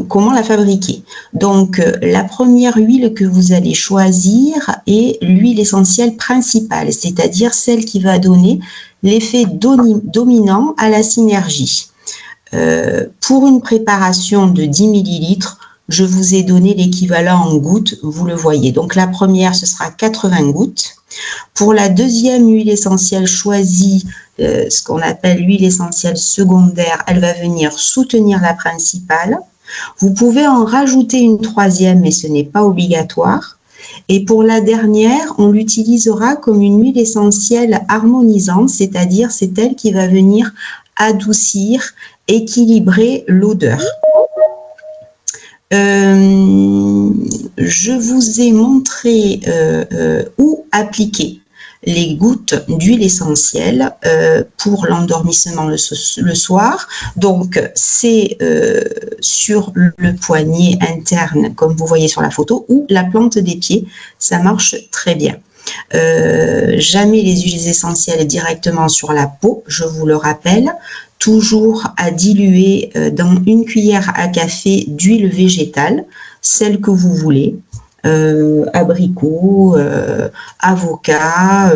comment la fabriquer. Donc, la première huile que vous allez choisir est l'huile essentielle principale, c'est-à-dire celle qui va donner l'effet dominant à la synergie. Pour une préparation de 10 ml, Je vous ai donné l'équivalent en gouttes, vous le voyez. Donc la première, ce sera 80 gouttes. Pour la deuxième huile essentielle choisie, ce qu'on appelle l'huile essentielle secondaire, elle va venir soutenir la principale. Vous pouvez en rajouter une troisième, mais ce n'est pas obligatoire. Et pour la dernière, on l'utilisera comme une huile essentielle harmonisante, c'est-à-dire c'est elle qui va venir adoucir, équilibrer l'odeur. Je vous ai montré où appliquer les gouttes d'huile essentielle pour l'endormissement le soir. Donc, c'est sur le poignet interne, comme vous voyez sur la photo, ou la plante des pieds. Ça marche très bien. Jamais les huiles essentielles directement sur la peau, je vous le rappelle. Toujours à diluer dans une cuillère à café d'huile végétale, celle que vous voulez. Abricot, avocat,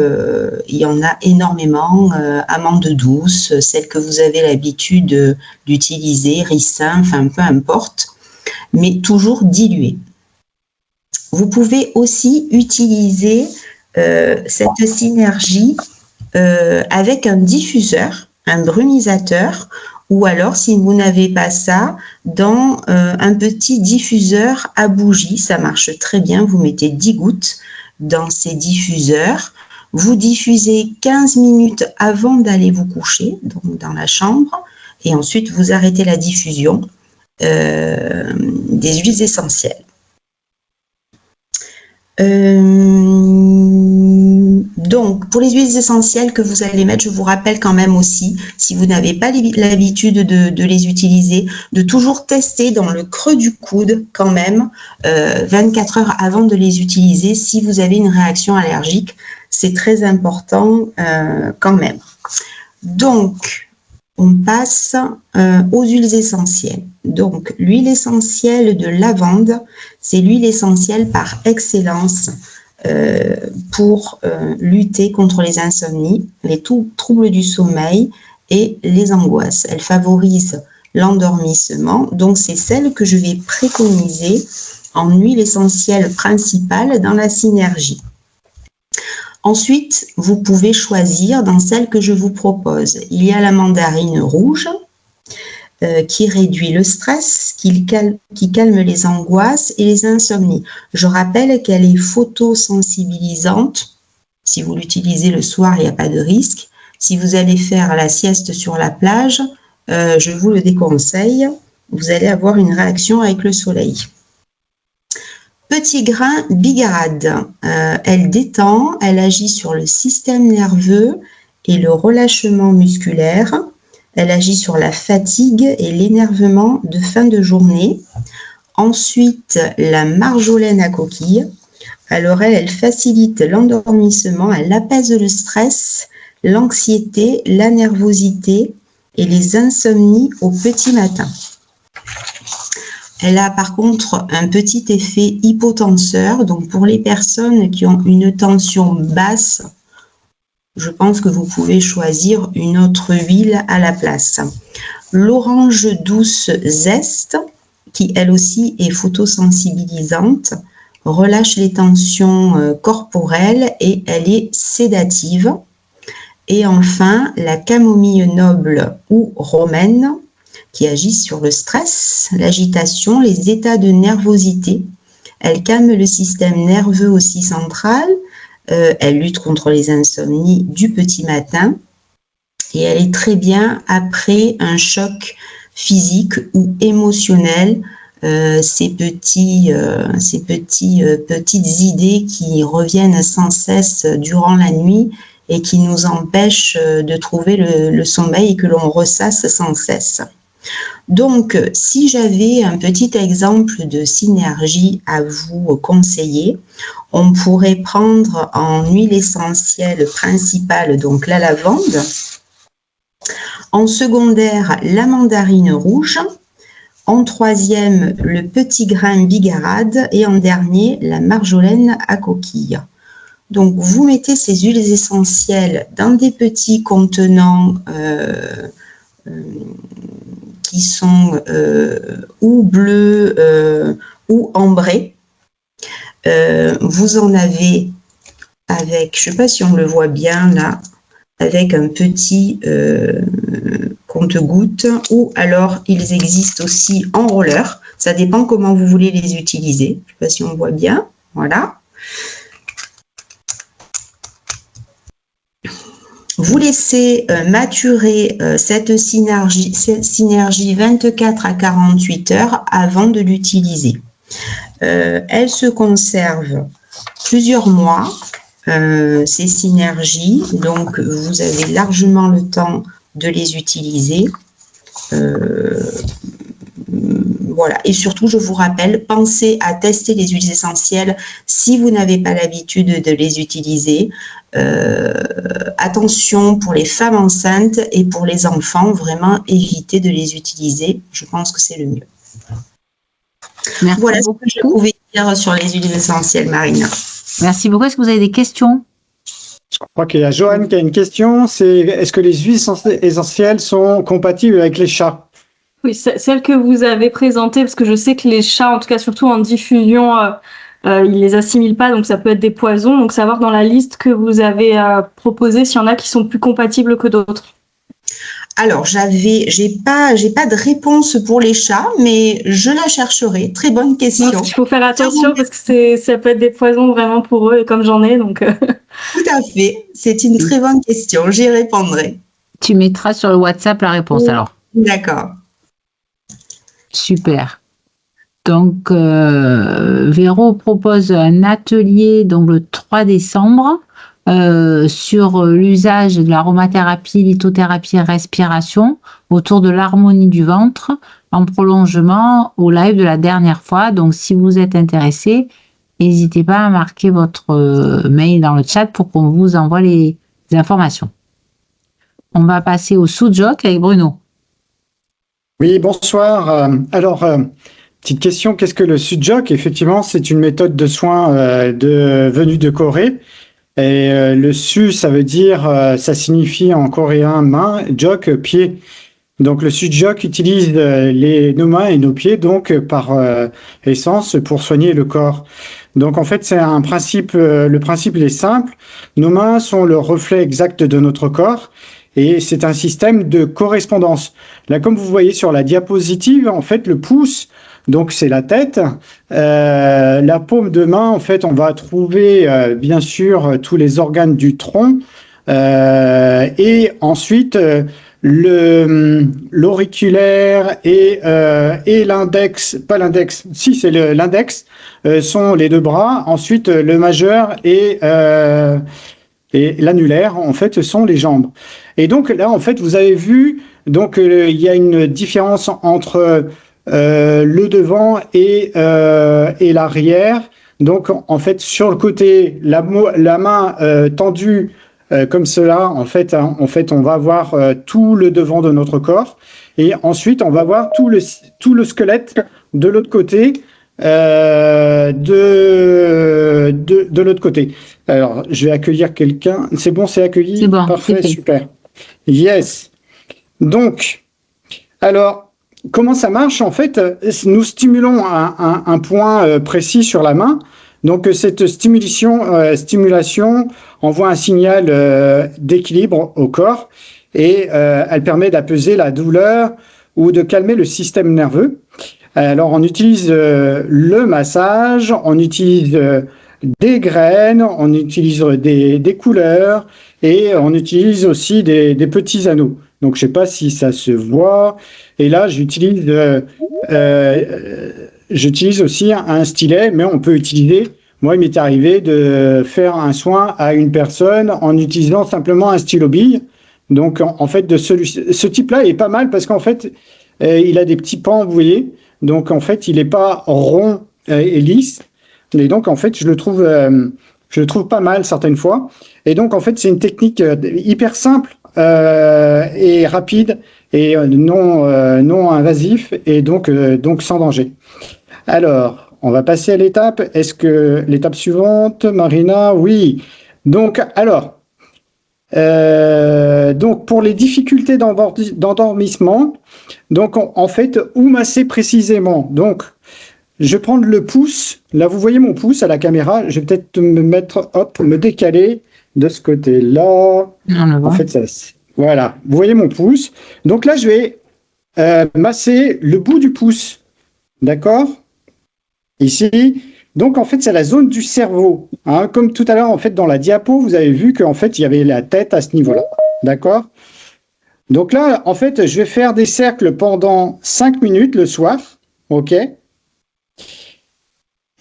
il y en a énormément, amande douce, celle que vous avez l'habitude d'utiliser, ricin, enfin peu importe, mais toujours diluée. Vous pouvez aussi utiliser cette synergie avec un diffuseur, un brumisateur, ou alors, si vous n'avez pas ça, dans un petit diffuseur à bougie, ça marche très bien. Vous mettez 10 gouttes dans ces diffuseurs. Vous diffusez 15 minutes avant d'aller vous coucher, donc dans la chambre, et ensuite vous arrêtez la diffusion des huiles essentielles. Donc, pour les huiles essentielles que vous allez mettre, je vous rappelle quand même aussi, si vous n'avez pas l'habitude de les utiliser, de toujours tester dans le creux du coude quand même, 24 heures avant de les utiliser. Si vous avez une réaction allergique, c'est très important quand même. Donc, on passe aux huiles essentielles. Donc, l'huile essentielle de lavande, c'est l'huile essentielle par excellence pour lutter contre les insomnies, les troubles du sommeil et les angoisses. Elle favorise l'endormissement, donc c'est celle que je vais préconiser en huile essentielle principale dans la synergie. Ensuite, vous pouvez choisir dans celle que je vous propose. Il y a la mandarine rouge qui réduit le stress, qui calme les angoisses et les insomnies. Je rappelle qu'elle est photosensibilisante. Si vous l'utilisez le soir, il n'y a pas de risque. Si vous allez faire la sieste sur la plage, je vous le déconseille. Vous allez avoir une réaction avec le soleil. Petit grain bigarade, elle détend, elle agit sur le système nerveux et le relâchement musculaire. Elle agit sur la fatigue et l'énervement de fin de journée. Ensuite, la marjolaine à coquille. Alors elle facilite l'endormissement, elle apaise le stress, l'anxiété, la nervosité et les insomnies au petit matin. Elle a par contre un petit effet hypotenseur, donc pour les personnes qui ont une tension basse, je pense que vous pouvez choisir une autre huile à la place. L'orange douce zeste, qui elle aussi est photosensibilisante, relâche les tensions corporelles et elle est sédative. Et enfin, la camomille noble ou romaine, qui agit sur le stress, l'agitation, les états de nervosité. Elle calme le système nerveux aussi central. Elle lutte contre les insomnies du petit matin et elle est très bien après un choc physique ou émotionnel, ces petites idées qui reviennent sans cesse durant la nuit et qui nous empêchent de trouver le sommeil et que l'on ressasse sans cesse. Donc, si j'avais un petit exemple de synergie à vous conseiller, on pourrait prendre en huile essentielle principale, donc la lavande, en secondaire, la mandarine rouge, en troisième, le petit grain bigarade et en dernier, la marjolaine à coquille. Donc, vous mettez ces huiles essentielles dans des petits contenants qui qui sont ou bleus ou ambrés. Vous en avez avec, je ne sais pas si on le voit bien là, avec un petit compte-gouttes, ou alors ils existent aussi en roller. Ça dépend comment vous voulez les utiliser. Je ne sais pas si on voit bien. Voilà. Vous laissez maturer cette synergie 24 à 48 heures avant de l'utiliser. Elle se conserve plusieurs mois, ces synergies, donc vous avez largement le temps de les utiliser. Voilà. Et surtout, je vous rappelle, pensez à tester les huiles essentielles si vous n'avez pas l'habitude de les utiliser. Attention pour les femmes enceintes et pour les enfants, vraiment évitez de les utiliser. Je pense que c'est le mieux. Merci voilà ce beaucoup. que je pouvais dire sur les huiles essentielles, Marina. Merci beaucoup. Est-ce que vous avez des questions? Je crois qu'il y a Joanne qui a une question. C'est est-ce que les huiles essentielles sont compatibles avec les chats? Oui, celle que vous avez présentée, parce que je sais que les chats, en tout cas surtout en diffusion, ils les assimilent pas, donc ça peut être des poisons. Donc savoir dans la liste que vous avez proposée s'il y en a qui sont plus compatibles que d'autres. Alors, j'ai pas de réponse pour les chats, mais je la chercherai. Très bonne question. Donc, il faut faire attention parce que ça peut être des poisons vraiment pour eux, et comme j'en ai, donc. Tout à fait. C'est une très bonne question. J'y répondrai. Tu mettras sur le WhatsApp la réponse Oui. alors. D'accord. Super. Donc, Véro propose un atelier donc le 3 décembre sur l'usage de l'aromathérapie, lithothérapie et respiration autour de l'harmonie du ventre en prolongement au live de la dernière fois. Donc, si vous êtes intéressé, n'hésitez pas à marquer votre mail dans le chat pour qu'on vous envoie les informations. On va passer au sous-joc avec Bruno. Oui, bonsoir. Alors, petite question, qu'est-ce que le Sujok? Effectivement, c'est une méthode de soins venue de Corée. Et le Su, ça veut dire, ça signifie en coréen main, jok, pied. Donc le Sujok utilise nos mains et nos pieds donc par essence pour soigner le corps. Donc en fait, c'est un principe, le principe il est simple. Nos mains sont le reflet exact de notre corps. Et c'est un système de correspondance. Là, comme vous voyez sur la diapositive, en fait, le pouce, donc c'est la tête. La paume de main, en fait, on va trouver bien sûr tous les organes du tronc. Et ensuite, l'auriculaire et l'index, pas l'index, si c'est l'index, sont les deux bras. Ensuite, le majeur et l'annulaire, en fait, sont les jambes. Et donc là, en fait, vous avez vu, donc il y a une différence entre le devant et l'arrière. Donc, en fait, sur le côté, la main tendue comme cela, en fait, on va voir tout le devant de notre corps. Et ensuite, on va voir tout le squelette de l'autre côté. De l'autre côté. Alors, je vais accueillir quelqu'un. C'est bon, c'est accueilli? C'est bon. Parfait, C'est super. Yes. Donc, alors, comment ça marche? En fait, nous stimulons un point précis sur la main. Donc, cette stimulation envoie un signal d'équilibre au corps et elle permet d'apaiser la douleur ou de calmer le système nerveux. Alors, on utilise le massage, on utilise des graines, on utilise des couleurs et on utilise aussi des petits anneaux. Donc, je ne sais pas si ça se voit. Et là, j'utilise aussi un stylet, mais on peut utiliser. Moi, il m'est arrivé de faire un soin à une personne en utilisant simplement un stylo bille. Donc, en fait, ce type-là est pas mal parce qu'en fait, il a des petits pans, vous voyez. Donc, en fait, il n'est pas rond et lisse. Et donc, en fait, je le trouve pas mal certaines fois. Et donc, en fait, c'est une technique hyper simple et rapide et non invasif et donc sans danger. Alors, on va passer à l'étape. Est-ce que l'étape suivante, Marina? Oui. Donc, alors, Donc, pour les difficultés d'endormissement, donc en fait, où masser précisément? Donc, je vais prendre le pouce. Là, vous voyez mon pouce à la caméra. Je vais peut-être me décaler de ce côté-là. On le voit. En fait, voilà. Vous voyez mon pouce. Donc là, je vais masser le bout du pouce. D'accord? Ici. Donc, en fait, c'est la zone du cerveau. Hein. Comme tout à l'heure, en fait, dans la diapo, vous avez vu qu'en fait, il y avait la tête à ce niveau-là. D'accord? Donc là, en fait, je vais faire des cercles pendant 5 minutes le soir. OK?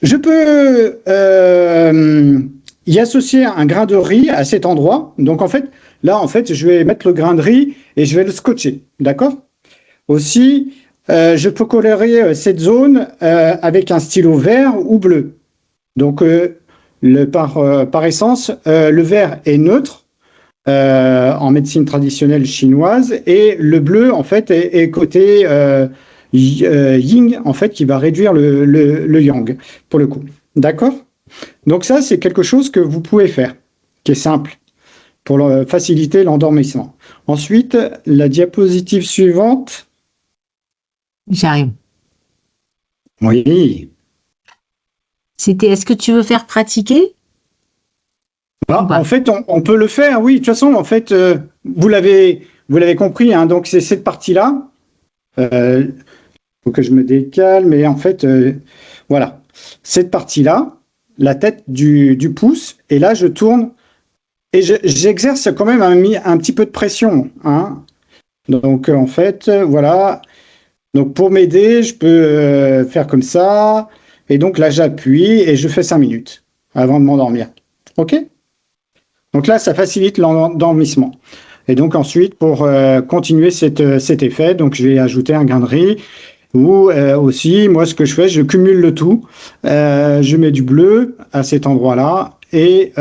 Je peux y associer un grain de riz à cet endroit. Donc, en fait, là, en fait, je vais mettre le grain de riz et je vais le scotcher. D'accord? Aussi, je peux colorer cette zone avec un stylo vert ou bleu. Donc, par essence, le vert est neutre en médecine traditionnelle chinoise et le bleu, en fait, est côté yin, en fait, qui va réduire le yang, pour le coup. D'accord? Donc ça, c'est quelque chose que vous pouvez faire, qui est simple, pour faciliter l'endormissement. Ensuite, la diapositive suivante. J'arrive. Oui. Est-ce que tu veux faire pratiquer? En fait, on peut le faire, oui. De toute façon, en fait, vous l'avez compris, hein, donc c'est cette partie-là. Faut que je me décale, mais en fait, voilà. Cette partie-là, la tête du pouce, et là, je tourne, et j'exerce quand même un petit peu de pression. Hein. Donc, en fait, voilà. Donc, pour m'aider, je peux faire comme ça. Et donc, là, j'appuie et je fais 5 minutes avant de m'endormir. OK? Donc là, ça facilite l'endormissement. Et donc, ensuite, pour continuer cet effet, donc je vais ajouter un grain de riz. Ou aussi, moi, ce que je fais, je cumule le tout. Je mets du bleu à cet endroit-là et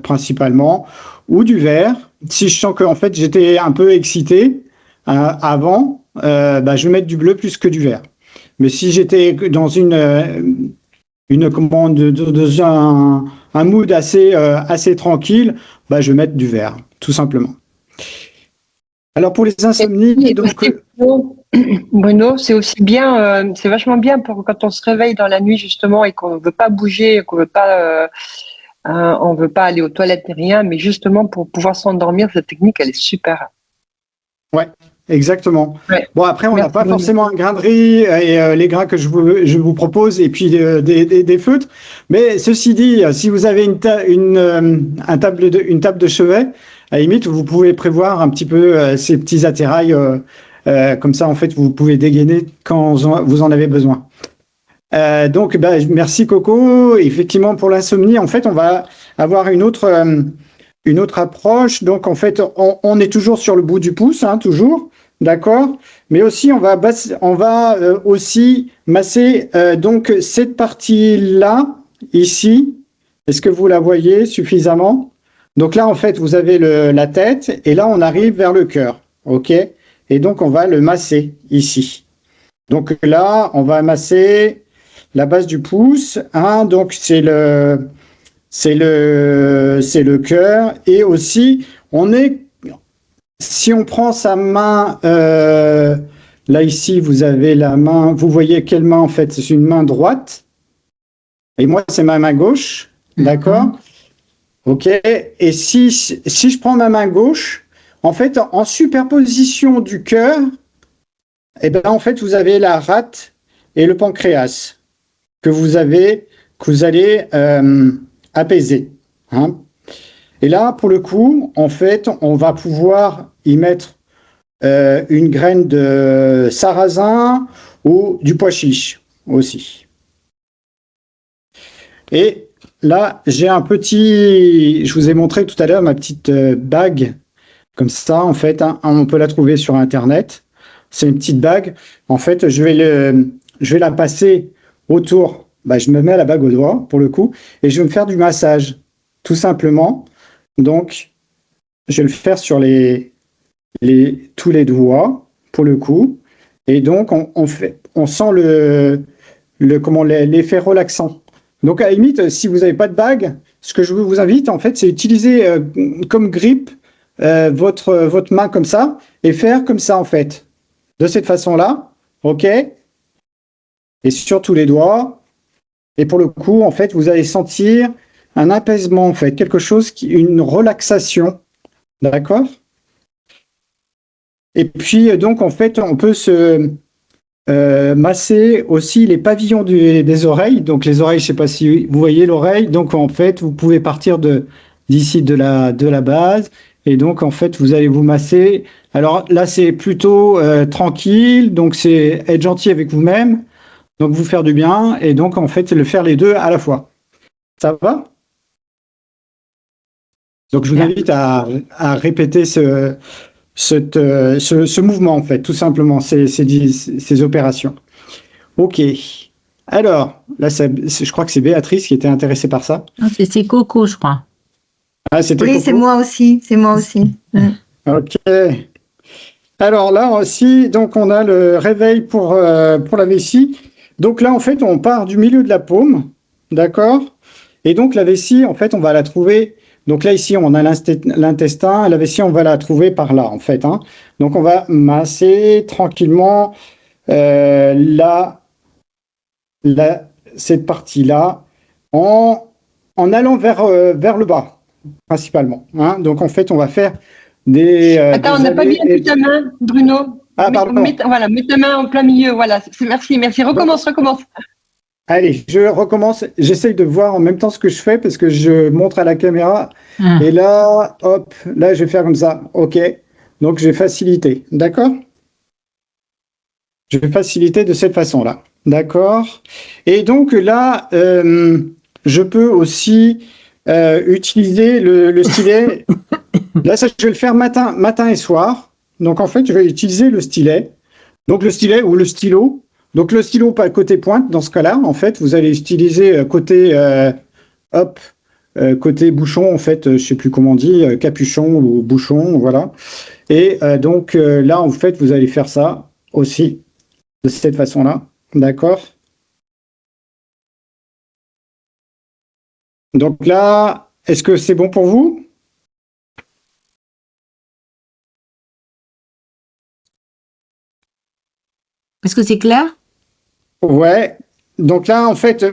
principalement, ou du vert. Si je sens qu'en fait, j'étais un peu excité avant, je vais mettre du bleu plus que du vert. Mais si j'étais dans un mood assez tranquille, je vais mettre du vert, tout simplement. Alors pour les insomnies, donc Bruno, c'est aussi bien, c'est vachement bien pour quand on se réveille dans la nuit justement et qu'on ne veut pas bouger, qu'on veut pas, on veut pas aller aux toilettes ni rien, mais justement pour pouvoir s'endormir, cette technique, elle est super. Ouais. Exactement. Ouais. Bon, après, on n'a pas forcément un grain de riz et les grains que je vous propose et puis des feutres. Mais ceci dit, si vous avez une table de chevet, à la limite, vous pouvez prévoir un petit peu ces petits attirails. Comme ça, en fait, vous pouvez dégainer quand vous en avez besoin. Donc, merci Coco. Effectivement, pour l'insomnie, en fait, on va avoir une autre approche. Donc, en fait, on est toujours sur le bout du pouce, hein, toujours. D'accord, mais aussi on va aussi masser donc cette partie-là ici. Est-ce que vous la voyez suffisamment? Donc là en fait vous avez la tête et là on arrive vers le cœur, ok? Et donc on va le masser ici. Donc là on va masser la base du pouce, hein, donc c'est le cœur et aussi si on prend sa main, là ici vous avez la main, vous voyez quelle main en fait, c'est une main droite, et moi c'est ma main gauche, d'accord? Ok, et si je prends ma main gauche, en fait en superposition du cœur, en fait vous avez la rate et le pancréas que vous allez apaiser. Hein. Et là, pour le coup, en fait, on va pouvoir y mettre une graine de sarrasin ou du pois chiche aussi. Et là, j'ai je vous ai montré tout à l'heure ma petite bague, comme ça, en fait, hein, on peut la trouver sur Internet. C'est une petite bague. En fait, je vais la passer autour. Je me mets la bague au doigt, pour le coup, et je vais me faire du massage, tout simplement. Donc, je vais le faire sur tous les doigts, pour le coup. Et donc, on sent l'effet relaxant. Donc, à la limite, si vous n'avez pas de bague, ce que je vous invite, en fait, c'est utiliser comme grippe votre main comme ça et faire comme ça, en fait. De cette façon-là, OK? Et sur tous les doigts. Et pour le coup, en fait, vous allez sentir un apaisement, en fait, quelque chose, une relaxation. D'accord? Et puis, donc, en fait, on peut se masser aussi les pavillons des oreilles. Donc, les oreilles, je ne sais pas si vous voyez l'oreille. Donc, en fait, vous pouvez partir d'ici de la base. Et donc, en fait, vous allez vous masser. Alors là, c'est plutôt tranquille. Donc, c'est être gentil avec vous-même. Donc, vous faire du bien. Et donc, en fait, le faire les deux à la fois. Ça va? Donc, je vous invite à répéter ce mouvement, en fait, tout simplement, ces opérations. OK. Alors, là, je crois que c'est Béatrice qui était intéressée par ça. C'est Coco, je crois. Ah, c'était Oui, Coco. c'est moi aussi. C'est moi aussi. OK. Alors là aussi, donc on a le réveil pour la vessie. Donc là, en fait, on part du milieu de la paume, d'accord? Et donc la vessie, en fait, on va la trouver. Donc là, ici, on a l'intestin. La vessie, on va la trouver par là, en fait. Hein. Donc on va masser tranquillement cette partie-là en allant vers le bas, principalement. Hein. Donc en fait, on va faire des. Attends, on n'a pas mis un coup ta main, Bruno. Ah, pardon. Mets ta main en plein milieu. Voilà, merci. Recommence. Allez, je recommence. J'essaye de voir en même temps ce que je fais parce que je montre à la caméra. Et là, hop, là, je vais faire comme ça. OK. Donc, je vais faciliter. D'accord? Je vais faciliter de cette façon-là. D'accord? Et donc, là, je peux aussi utiliser le stylet. Là, ça, je vais le faire matin et soir. Donc, en fait, je vais utiliser le stylet. Donc, le stylet ou le stylo. Donc, le stylo, pas côté pointe. Dans ce cas-là, en fait, vous allez utiliser côté côté bouchon, en fait, je ne sais plus comment on dit, capuchon ou bouchon, voilà. Et donc, là, en fait, vous allez faire ça aussi de cette façon-là. D'accord? Donc là, est-ce que c'est bon pour vous? Est-ce que c'est clair? Ouais. Donc là, en fait,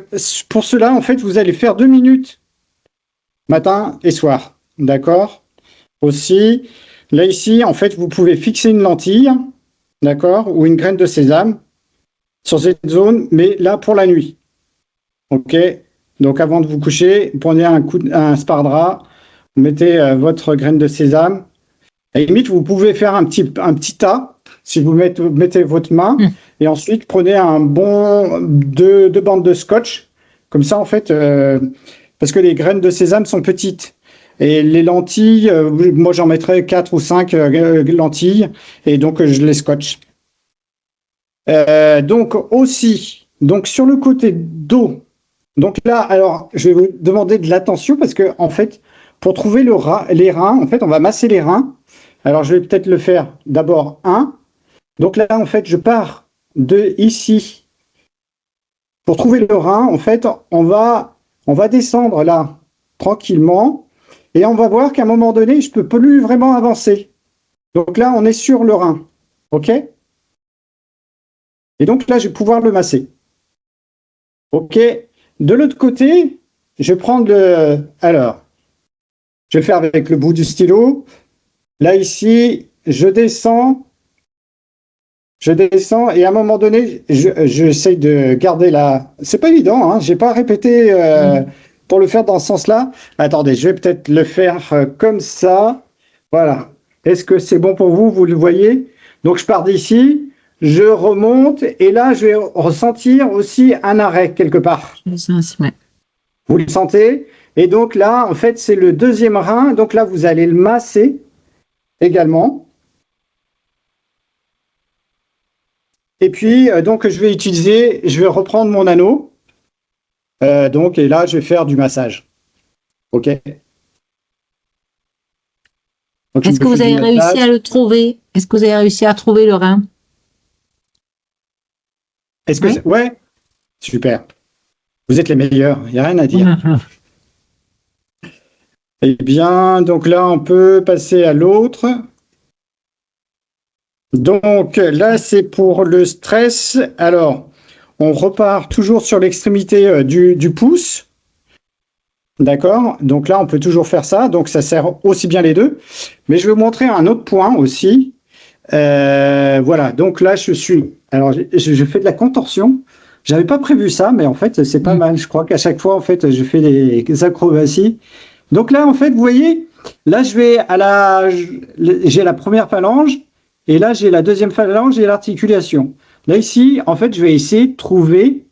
pour cela, en fait, vous allez faire 2 minutes matin et soir. D'accord? Aussi, là, ici, en fait, vous pouvez fixer une lentille, d'accord? Ou une graine de sésame sur cette zone, mais là, pour la nuit. OK? Donc, avant de vous coucher, prenez un sparadrap, vous mettez votre graine de sésame. À la limite, vous pouvez faire un petit tas, si vous mettez votre main, et ensuite prenez deux bandes de scotch, comme ça en fait, parce que les graines de sésame sont petites. Et les lentilles, moi j'en mettrais 4 ou 5 lentilles, et donc je les scotche. Donc aussi, donc sur le côté dos, donc là, alors je vais vous demander de l'attention, parce que en fait, pour trouver les reins, en fait, on va masser les reins. Alors, je vais peut-être le faire d'abord 1. Donc là, en fait, je pars de ici. Pour trouver le rein, en fait, on va descendre là, tranquillement. Et on va voir qu'à un moment donné, je ne peux plus vraiment avancer. Donc là, on est sur le rein. OK? Et donc là, je vais pouvoir le masser. OK? De l'autre côté, je vais prendre alors, je vais le faire avec le bout du stylo. Là, ici, je descends et à un moment donné, j'essaye de garder c'est pas évident, hein, j'ai pas répété pour le faire dans ce sens-là. Attendez, je vais peut-être le faire comme ça. Voilà. Est-ce que c'est bon pour vous? Vous le voyez? Donc, je pars d'ici, je remonte et là, je vais ressentir aussi un arrêt quelque part. Vous le sentez? Et donc là, en fait, c'est le deuxième rein. Donc là, vous allez le masser également. Et puis, donc, je vais reprendre mon anneau. Donc, et là, je vais faire du massage. OK? Est-ce que vous avez réussi à le trouver? Est-ce que vous avez réussi à trouver le rein? Est-ce que ouais? Super. Vous êtes les meilleurs, il n'y a rien à dire. Eh bien, donc là, on peut passer à l'autre. Donc là, c'est pour le stress. Alors, on repart toujours sur l'extrémité du pouce. D'accord? Donc là, on peut toujours faire ça. Donc ça sert aussi bien les deux. Mais je vais vous montrer un autre point aussi. Voilà. Donc là, alors, je fais de la contorsion. J'avais pas prévu ça, mais en fait, c'est pas mal. Je crois qu'à chaque fois, en fait, je fais des acrobaties. Donc là, en fait, vous voyez, là, j'ai la première phalange. Et là, j'ai la deuxième phalange et l'articulation. Là, ici, en fait, je vais essayer de trouver,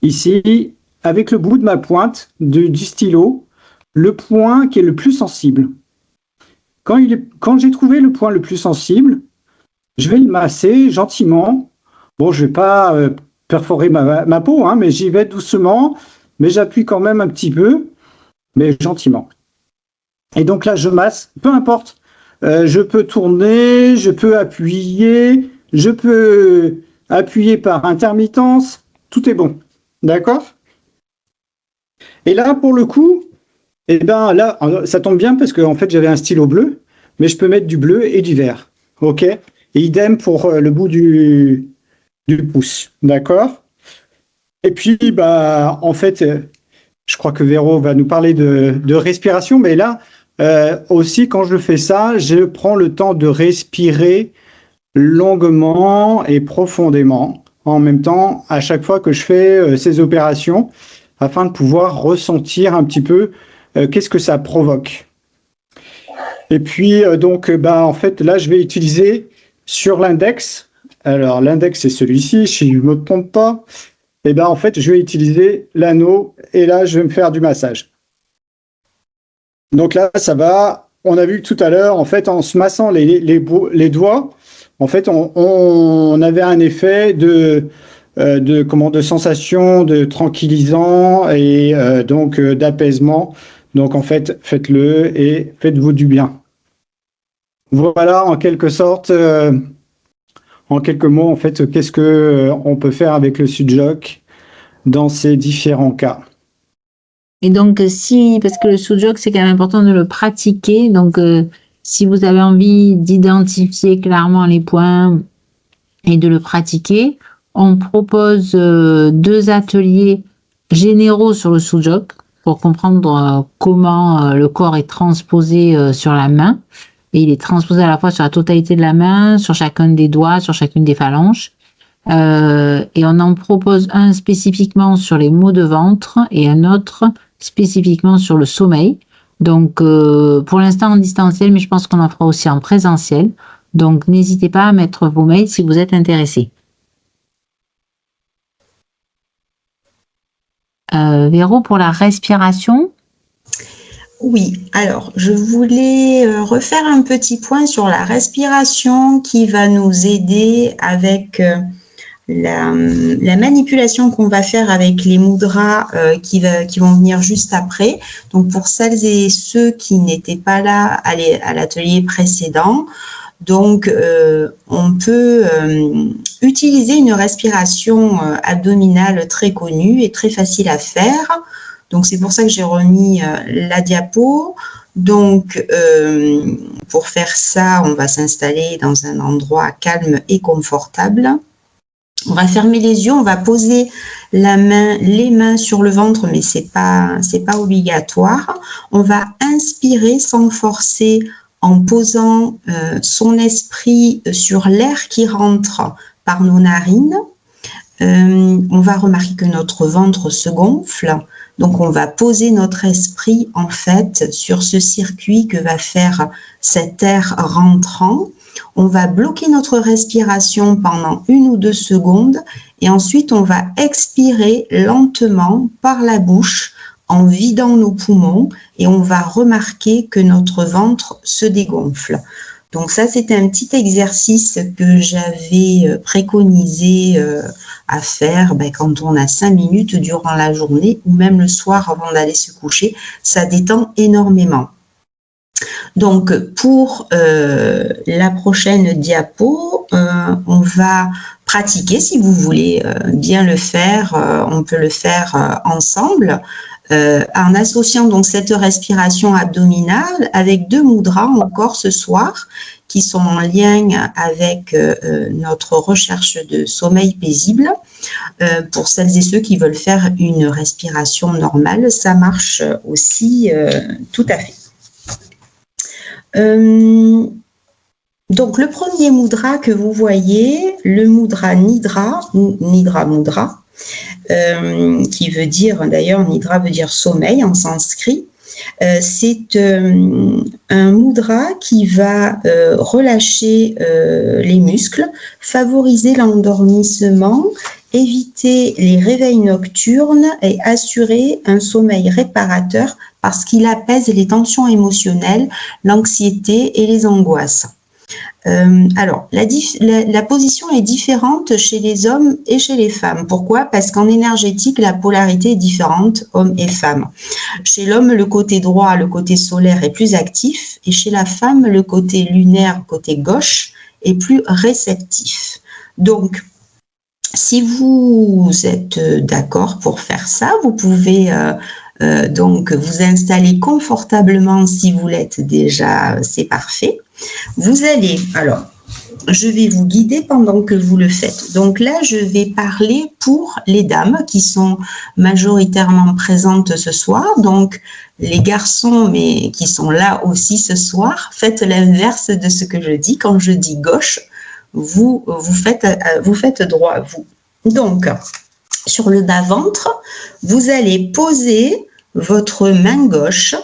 ici, avec le bout de ma pointe du stylo, le point qui est le plus sensible. Quand j'ai trouvé le point le plus sensible, je vais le masser gentiment. Bon, je ne vais pas perforer ma peau, hein, mais j'y vais doucement, mais j'appuie quand même un petit peu, mais gentiment. Et donc là, je masse, peu importe. Je peux tourner, je peux appuyer par intermittence, tout est bon. D'accord? Et là, pour le coup, eh ben là, ça tombe bien parce que en fait, j'avais un stylo bleu, mais je peux mettre du bleu et du vert. OK? Et idem pour le bout du pouce. D'accord? Et puis, bah, en fait, je crois que Véro va nous parler de respiration, mais là, aussi, quand je fais ça, je prends le temps de respirer longuement et profondément en même temps à chaque fois que je fais ces opérations afin de pouvoir ressentir un petit peu qu'est-ce que ça provoque. Et puis, donc, en fait, là, je vais utiliser sur l'index. Alors, l'index, c'est celui-ci, si je ne me trompe pas. Et en fait, je vais utiliser l'anneau et là, je vais me faire du massage. Donc là, ça va. On a vu tout à l'heure, en fait, en se massant les doigts, en fait, on avait un effet de sensation, de tranquillisant et donc d'apaisement. Donc en fait, faites-le et faites-vous du bien. Voilà, en quelque sorte, en quelques mots, en fait, qu'est-ce que on peut faire avec le Sujok dans ces différents cas. Et donc, parce que le Sujok, c'est quand même important de le pratiquer. Donc, si vous avez envie d'identifier clairement les points et de le pratiquer, on propose 2 ateliers généraux sur le Sujok pour comprendre comment le corps est transposé sur la main. Et il est transposé à la fois sur la totalité de la main, sur chacun des doigts, sur chacune des phalanges. Et on en propose un spécifiquement sur les maux de ventre et un autre spécifiquement sur le sommeil. Donc, pour l'instant en distanciel, mais je pense qu'on en fera aussi en présentiel. Donc, n'hésitez pas à mettre vos mails si vous êtes intéressés. Véro, pour la respiration. Oui, alors je voulais refaire un petit point sur la respiration qui va nous aider avec la manipulation qu'on va faire avec les mudras qui vont venir juste après. Donc pour celles et ceux qui n'étaient pas là à l'atelier précédent, donc on peut utiliser une respiration abdominale très connue et très facile à faire. Donc c'est pour ça que j'ai remis la diapo. Donc pour faire ça, on va s'installer dans un endroit calme et confortable. On va fermer les yeux, on va poser les mains sur le ventre, mais c'est pas obligatoire. On va inspirer sans forcer en posant son esprit sur l'air qui rentre par nos narines. On va remarquer que notre ventre se gonfle. Donc, on va poser notre esprit, en fait, sur ce circuit que va faire cet air rentrant. On va bloquer notre respiration pendant 1 ou 2 secondes et ensuite, on va expirer lentement par la bouche en vidant nos poumons et on va remarquer que notre ventre se dégonfle. Donc ça, c'est un petit exercice que j'avais préconisé à faire quand on a 5 minutes durant la journée ou même le soir avant d'aller se coucher. Ça détend énormément. Donc, pour la prochaine diapo, on va pratiquer, si vous voulez bien le faire, on peut le faire ensemble. en associant donc cette respiration abdominale avec 2 mudras encore ce soir qui sont en lien avec notre recherche de sommeil paisible. Pour celles et ceux qui veulent faire une respiration normale, ça marche aussi tout à fait. Donc, le premier mudra que vous voyez, le mudra Nidra, Nidra Mudra, qui veut dire, d'ailleurs, Nidra veut dire sommeil en sanskrit. C'est un mudra qui va relâcher les muscles, favoriser l'endormissement, éviter les réveils nocturnes et assurer un sommeil réparateur parce qu'il apaise les tensions émotionnelles, l'anxiété et les angoisses. Alors, la position est différente chez les hommes et chez les femmes. Pourquoi? Parce qu'en énergétique, la polarité est différente, hommes et femmes. Chez l'homme, le côté droit, le côté solaire est plus actif, et chez la femme, le côté lunaire, côté gauche, est plus réceptif. Donc, si vous êtes d'accord pour faire ça, vous pouvez donc vous installer confortablement. Si vous l'êtes déjà, c'est parfait. Vous allez, alors, je vais vous guider pendant que vous le faites. Donc là, je vais parler pour les dames qui sont majoritairement présentes ce soir. Donc, les garçons, mais qui sont là aussi ce soir, faites l'inverse de ce que je dis. Quand je dis gauche, vous faites droit, vous. Donc, sur le bas-ventre, vous allez poser votre main gauche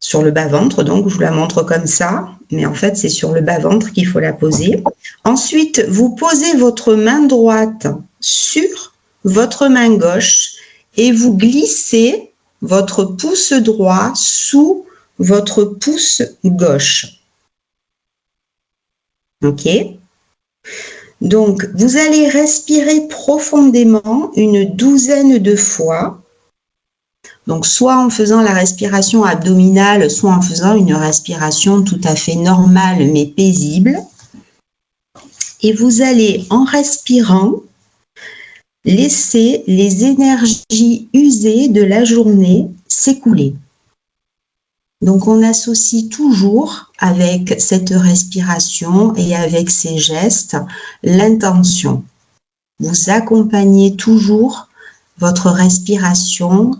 sur le bas-ventre, donc je vous la montre comme ça, mais en fait c'est sur le bas-ventre qu'il faut la poser. Ensuite, vous posez votre main droite sur votre main gauche et vous glissez votre pouce droit sous votre pouce gauche. Ok? Donc, vous allez respirer profondément une 12aine de fois. Donc, soit en faisant la respiration abdominale, soit en faisant une respiration tout à fait normale mais paisible. Et vous allez, en respirant, laisser les énergies usées de la journée s'écouler. Donc, on associe toujours avec cette respiration et avec ces gestes l'intention. Vous accompagnez toujours votre respiration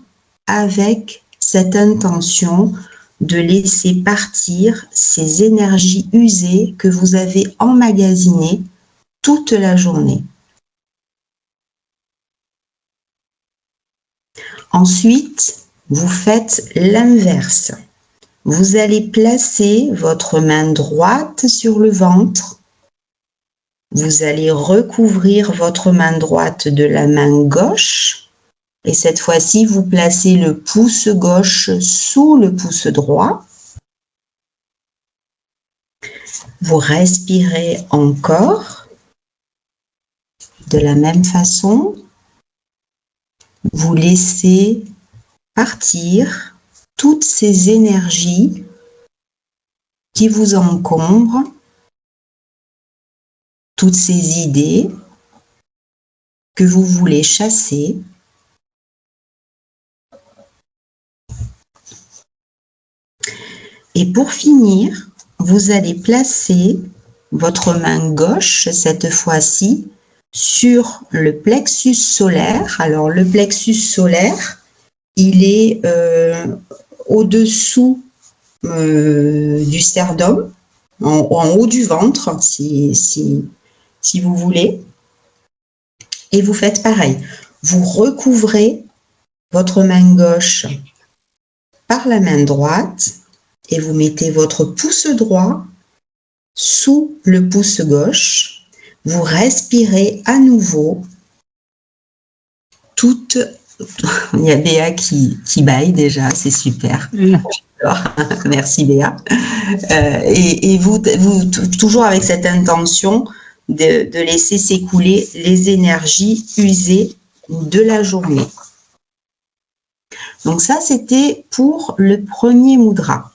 avec cette intention de laisser partir ces énergies usées que vous avez emmagasinées toute la journée. Ensuite, vous faites l'inverse. Vous allez placer votre main droite sur le ventre. Vous allez recouvrir votre main droite de la main gauche. Et cette fois-ci, vous placez le pouce gauche sous le pouce droit. Vous respirez encore de la même façon. Vous laissez partir toutes ces énergies qui vous encombrent, toutes ces idées que vous voulez chasser. Et pour finir, vous allez placer votre main gauche, cette fois-ci, sur le plexus solaire. Alors, le plexus solaire, il est au-dessous du sternum, en haut du ventre, si vous voulez. Et vous faites pareil. Vous recouvrez votre main gauche par la main droite et vous mettez votre pouce droit sous le pouce gauche. Vous respirez à nouveau toute... Il y a Béa qui baille déjà, c'est super. Merci Béa. Et vous, toujours avec cette intention de laisser s'écouler les énergies usées de la journée. Donc ça, c'était pour le premier mudra.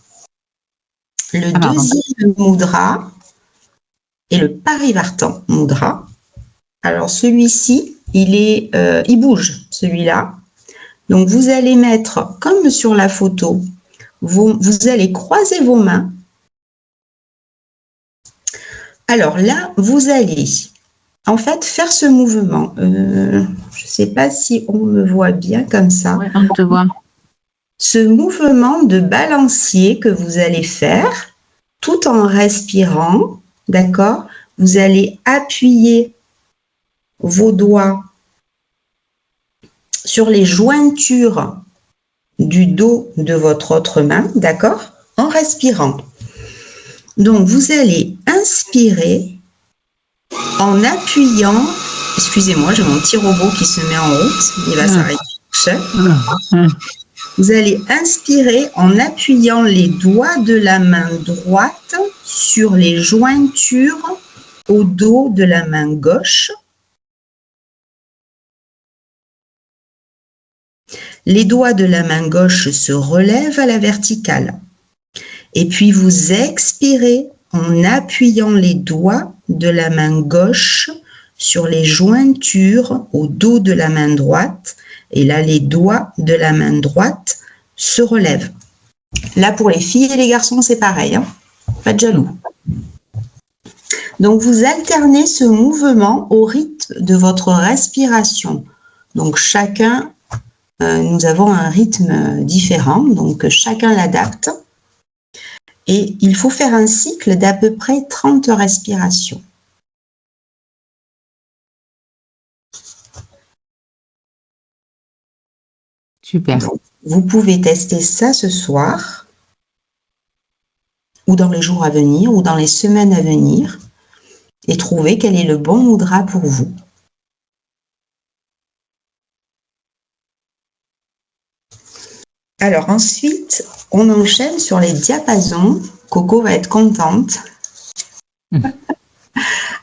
Le deuxième mudra est le Parivartan mudra. Alors celui-ci, il bouge, celui-là. Donc, vous allez mettre, comme sur la photo, vous allez croiser vos mains. Alors là, vous allez en fait faire ce mouvement. Je ne sais pas si on me voit bien comme ça. Oui, on te voit. Ce mouvement de balancier que vous allez faire tout en respirant, d'accord? Vous allez appuyer vos doigts sur les jointures du dos de votre autre main, d'accord? En respirant. Donc, vous allez inspirer en appuyant, excusez-moi, j'ai mon petit robot qui se met en route, il va s'arrêter tout seul. Vous allez inspirer en appuyant les doigts de la main droite sur les jointures au dos de la main gauche. Les doigts de la main gauche se relèvent à la verticale. Et puis vous expirez en appuyant les doigts de la main gauche sur les jointures au dos de la main droite. Et là, les doigts de la main droite se relèvent. Là, pour les filles et les garçons, c'est pareil, hein. Pas de jaloux. Donc, vous alternez ce mouvement au rythme de votre respiration. Donc, chacun, nous avons un rythme différent, donc chacun l'adapte. Et il faut faire un cycle d'à peu près 30 respirations. Super. Donc, vous pouvez tester ça ce soir, ou dans les jours à venir, ou dans les semaines à venir, et trouver quel est le bon mudra pour vous. Alors ensuite, on enchaîne sur les diapasons. Coco va être contente.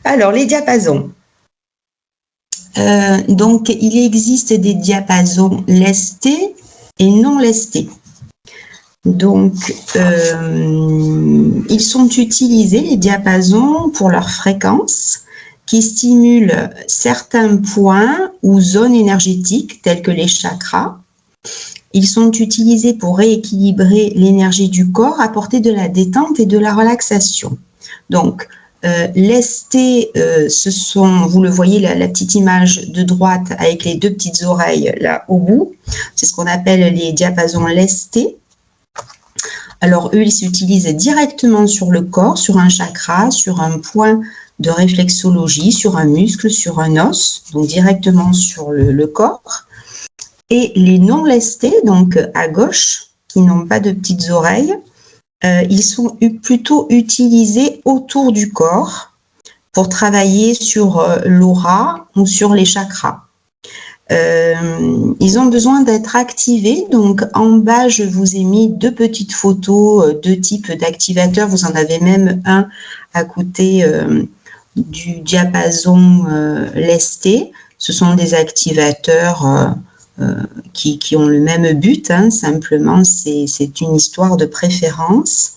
Alors, les diapasons. Donc, il existe des diapasons lestés et non lestés. Donc, ils sont utilisés, les diapasons, pour leur fréquence qui stimulent certains points ou zones énergétiques tels que les chakras. Ils sont utilisés pour rééquilibrer l'énergie du corps, apporter de la détente et de la relaxation. Donc, lestés, ce sont, vous le voyez, la petite image de droite avec les deux petites oreilles là au bout. C'est ce qu'on appelle les diapasons lestés. Alors, eux, ils s'utilisent directement sur le corps, sur un chakra, sur un point de réflexologie, sur un muscle, sur un os, donc directement sur le corps. Et les non lestés, donc à gauche, qui n'ont pas de petites oreilles, ils sont plutôt utilisés autour du corps pour travailler sur l'aura ou sur les chakras. Ils ont besoin d'être activés. Donc en bas, je vous ai mis deux petites photos, deux types d'activateurs. Vous en avez même un à côté du diapason lesté. Ce sont des activateurs qui ont le même but, hein, simplement c'est une histoire de préférence.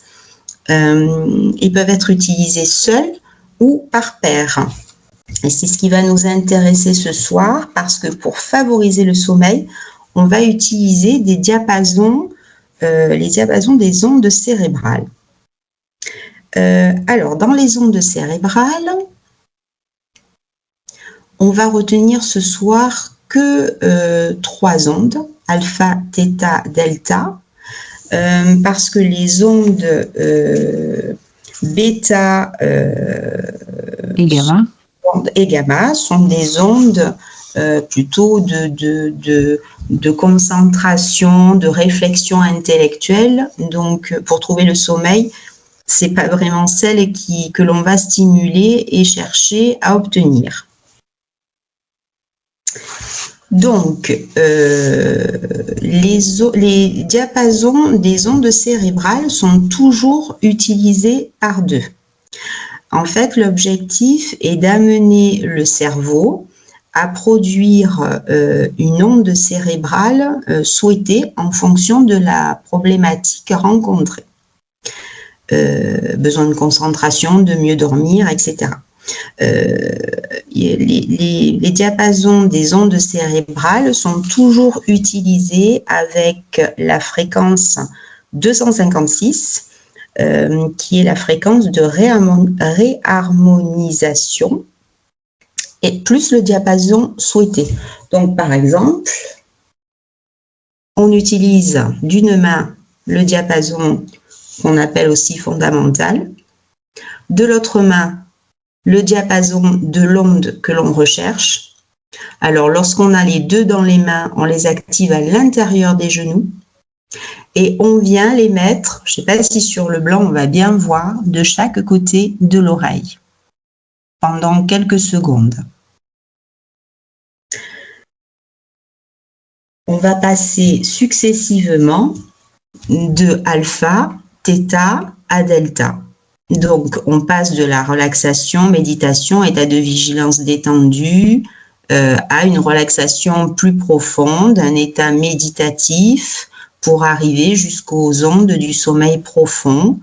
Ils peuvent être utilisés seuls ou par paire. Et c'est ce qui va nous intéresser ce soir, parce que pour favoriser le sommeil, on va utiliser des diapasons, les diapasons des ondes cérébrales. Alors, dans les ondes cérébrales, on va retenir ce soir que 3 ondes, alpha, theta, delta, parce que les ondes bêta et gamma sont des ondes plutôt de concentration, de réflexion intellectuelle. Donc, pour trouver le sommeil, c'est pas vraiment celle que l'on va stimuler et chercher à obtenir. Donc, les diapasons des ondes cérébrales sont toujours utilisés par 2. En fait, l'objectif est d'amener le cerveau à produire une onde cérébrale souhaitée en fonction de la problématique rencontrée. Besoin de concentration, de mieux dormir, etc. Les diapasons des ondes cérébrales sont toujours utilisés avec la fréquence 256, qui est la fréquence de réharmonisation, et plus le diapason souhaité. Donc, par exemple, on utilise d'une main le diapason qu'on appelle aussi fondamental, de l'autre main le diapason de l'onde que l'on recherche. Alors, lorsqu'on a les deux dans les mains, on les active à l'intérieur des genoux et on vient les mettre, je ne sais pas si sur le blanc on va bien voir, de chaque côté de l'oreille pendant quelques secondes. On va passer successivement de alpha, θ à delta. Donc, on passe de la relaxation, méditation, état de vigilance détendu, à une relaxation plus profonde, un état méditatif, pour arriver jusqu'aux ondes du sommeil profond,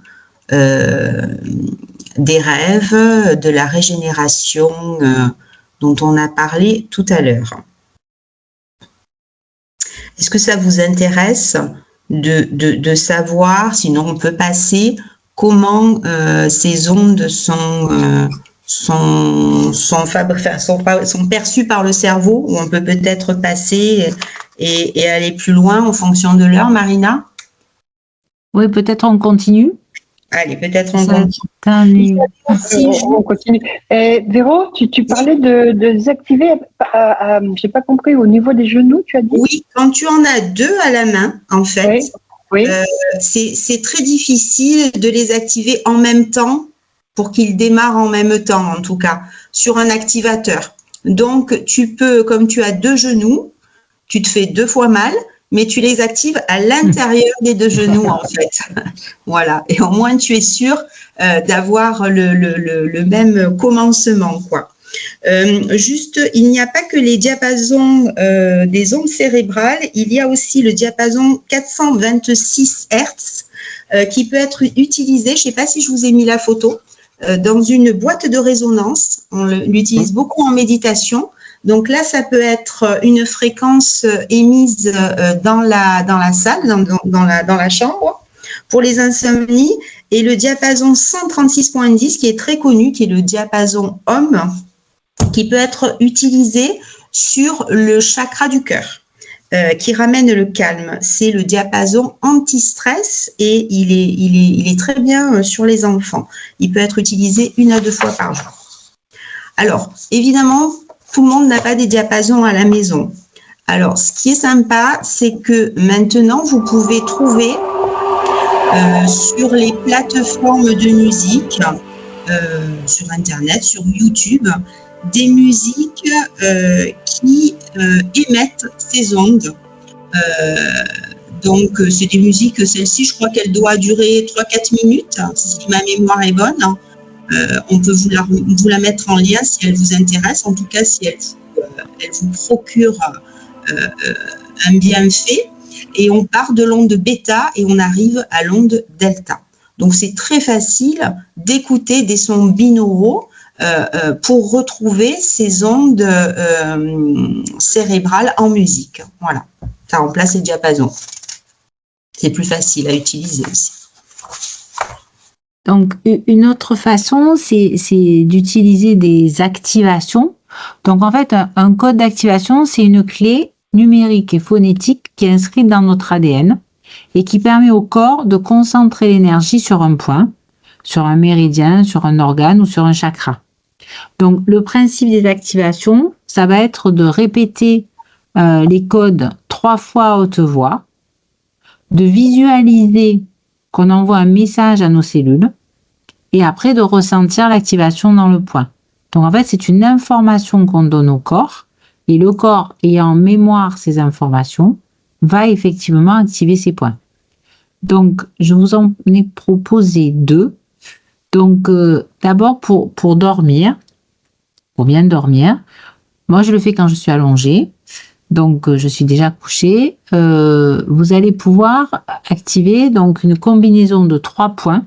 des rêves, de la régénération dont on a parlé tout à l'heure. Est-ce que ça vous intéresse de savoir, sinon on peut passer, comment ces ondes sont perçues par le cerveau, ou on peut peut-être passer et aller plus loin en fonction de l'heure, Marina? Oui, peut-être on continue. Allez, peut-être on continue. On continue. Véro, tu parlais de désactiver, j'ai pas compris, au niveau des genoux, tu as dit? Oui, quand tu en as deux à la main, en fait, oui. C'est très difficile de les activer en même temps pour qu'ils démarrent en même temps, en tout cas, sur un activateur. Donc, tu peux, comme tu as deux genoux, tu te fais 2 fois mal, mais tu les actives à l'intérieur des deux genoux, en fait. Voilà. Et au moins, tu es sûr d'avoir le même commencement, quoi. Juste, il n'y a pas que les diapasons des ondes cérébrales, il y a aussi le diapason 426 Hz qui peut être utilisé, je ne sais pas si je vous ai mis la photo, dans une boîte de résonance. On l'utilise beaucoup en méditation. Donc là, ça peut être une fréquence émise dans la salle, dans la chambre, pour les insomnies, et le diapason 136.10 qui est très connu, qui est le diapason OM, qui peut être utilisé sur le chakra du cœur, qui ramène le calme. C'est le diapason anti-stress et il est très bien sur les enfants. Il peut être utilisé 1 à 2 fois par jour. Alors, évidemment, tout le monde n'a pas des diapasons à la maison. Alors, ce qui est sympa, c'est que maintenant, vous pouvez trouver sur les plateformes de musique, sur Internet, sur YouTube, des musiques qui émettent ces ondes. Donc, c'est des musiques, celle-ci, je crois qu'elle doit durer 3-4 minutes, si ma mémoire est bonne. On peut vous la mettre en lien si elle vous intéresse, en tout cas si elle vous procure un bienfait. Et on part de l'onde bêta et on arrive à l'onde delta. Donc c'est très facile d'écouter des sons binauraux pour retrouver ces ondes cérébrales en musique. Voilà, ça remplace les diapasons. C'est plus facile à utiliser aussi. Donc, une autre façon, c'est d'utiliser des activations. Donc, en fait, un code d'activation, c'est une clé numérique et phonétique qui est inscrite dans notre ADN et qui permet au corps de concentrer l'énergie sur un point, sur un méridien, sur un organe ou sur un chakra. Donc, le principe des activations, ça va être de répéter les codes 3 fois à haute voix, de visualiser qu'on envoie un message à nos cellules et après de ressentir l'activation dans le point. Donc en fait, c'est une information qu'on donne au corps et le corps, ayant en mémoire ces informations, va effectivement activer ces points. Donc, je vous en ai proposé 2. Donc, d'abord pour dormir, pour bien dormir. Moi, je le fais quand je suis allongée. Donc, je suis déjà couchée. Vous allez pouvoir activer donc une combinaison de 3 points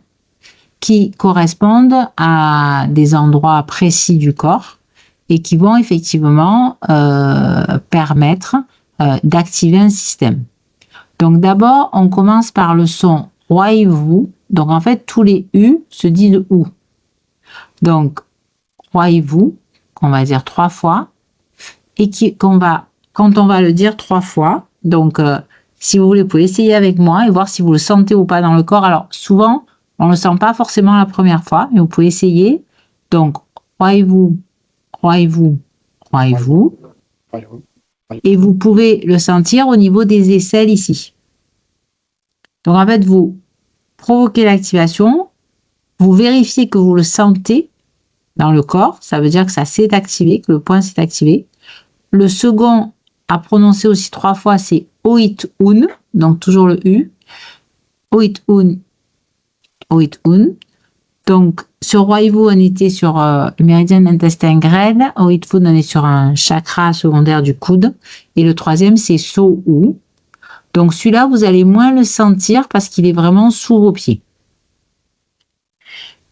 qui correspondent à des endroits précis du corps et qui vont effectivement permettre d'activer un système. Donc d'abord, on commence par le son roi et vous. Donc en fait, tous les U se disent OU. Donc roi et vous, qu'on va dire 3 fois, et quand on va le dire 3 fois, donc si vous voulez, vous pouvez essayer avec moi et voir si vous le sentez ou pas dans le corps. Alors souvent, on ne le sent pas forcément la première fois, mais vous pouvez essayer. Donc roi et vous, roi et vous, roi et vous. Et vous pouvez le sentir au niveau des aisselles ici. Donc en fait, vous provoquez l'activation, vous vérifiez que vous le sentez dans le corps, ça veut dire que ça s'est activé, que le point s'est activé. Le second à prononcer aussi 3 fois, c'est Oit-un, donc toujours le U. Oit-un, Oit-un. Donc sur Roi-vous, on était sur le méridien de l'intestin grêle. Oit-fu, on est sur un chakra secondaire du coude. Et le troisième, c'est So-u. Donc celui-là, vous allez moins le sentir parce qu'il est vraiment sous vos pieds.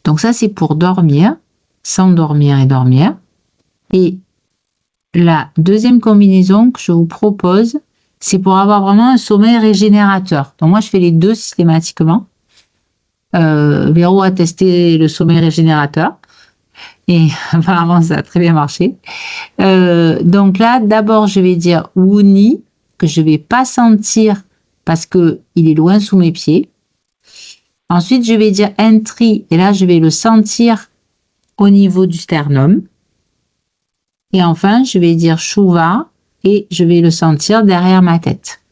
Donc ça, c'est pour dormir, s'endormir et dormir. Et la deuxième combinaison que je vous propose, c'est pour avoir vraiment un sommeil régénérateur. Donc moi, je fais les deux systématiquement. Véro a testé le sommeil régénérateur et apparemment, ça a très bien marché. Donc là, d'abord, je vais dire Wuni, que je ne vais pas sentir parce qu'il est loin sous mes pieds. Ensuite, je vais dire Entry, et là, je vais le sentir au niveau du sternum. Et enfin, je vais dire Shuva, et je vais le sentir derrière ma tête.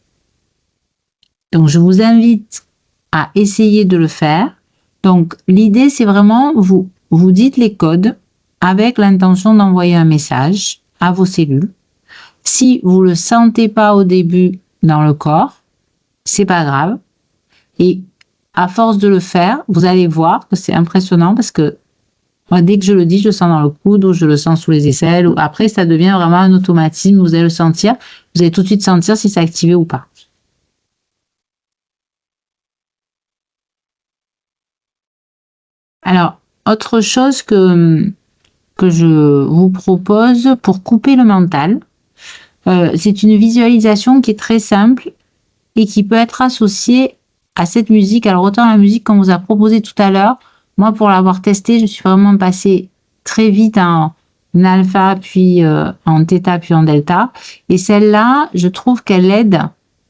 Donc, je vous invite à essayer de le faire. Donc, l'idée, c'est vraiment, vous dites les codes avec l'intention d'envoyer un message à vos cellules. Si vous le sentez pas au début dans le corps, c'est pas grave. Et à force de le faire, vous allez voir que c'est impressionnant parce que moi, dès que je le dis, je le sens dans le coude ou je le sens sous les aisselles. Ou après, ça devient vraiment un automatisme. Vous allez le sentir. Vous allez tout de suite sentir si c'est activé ou pas. Alors, autre chose que je vous propose pour couper le mental, c'est une visualisation qui est très simple et qui peut être associée à cette musique. Alors, autant la musique qu'on vous a proposée tout à l'heure, moi, pour l'avoir testée, je suis vraiment passée très vite en alpha, puis en theta, puis en delta. Et celle-là, je trouve qu'elle aide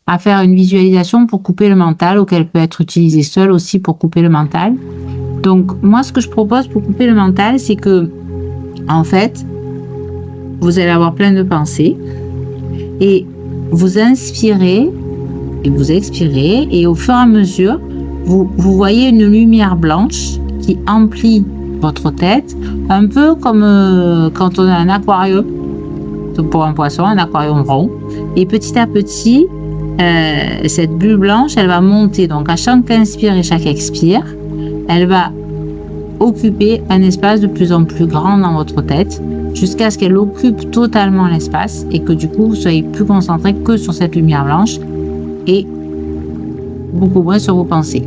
à faire une visualisation pour couper le mental, ou qu'elle peut être utilisée seule aussi pour couper le mental. Donc, moi, ce que je propose pour couper le mental, c'est que, en fait, vous allez avoir plein de pensées et vous inspirez et vous expirez, et au fur et à mesure, vous voyez une lumière blanche qui emplit votre tête, un peu comme quand on a un aquarium, pour un poisson, un aquarium rond. Et petit à petit, cette bulle blanche, elle va monter. Donc à chaque inspire et chaque expire, elle va occuper un espace de plus en plus grand dans votre tête, jusqu'à ce qu'elle occupe totalement l'espace et que du coup, vous soyez plus concentré que sur cette lumière blanche et beaucoup moins sur vos pensées.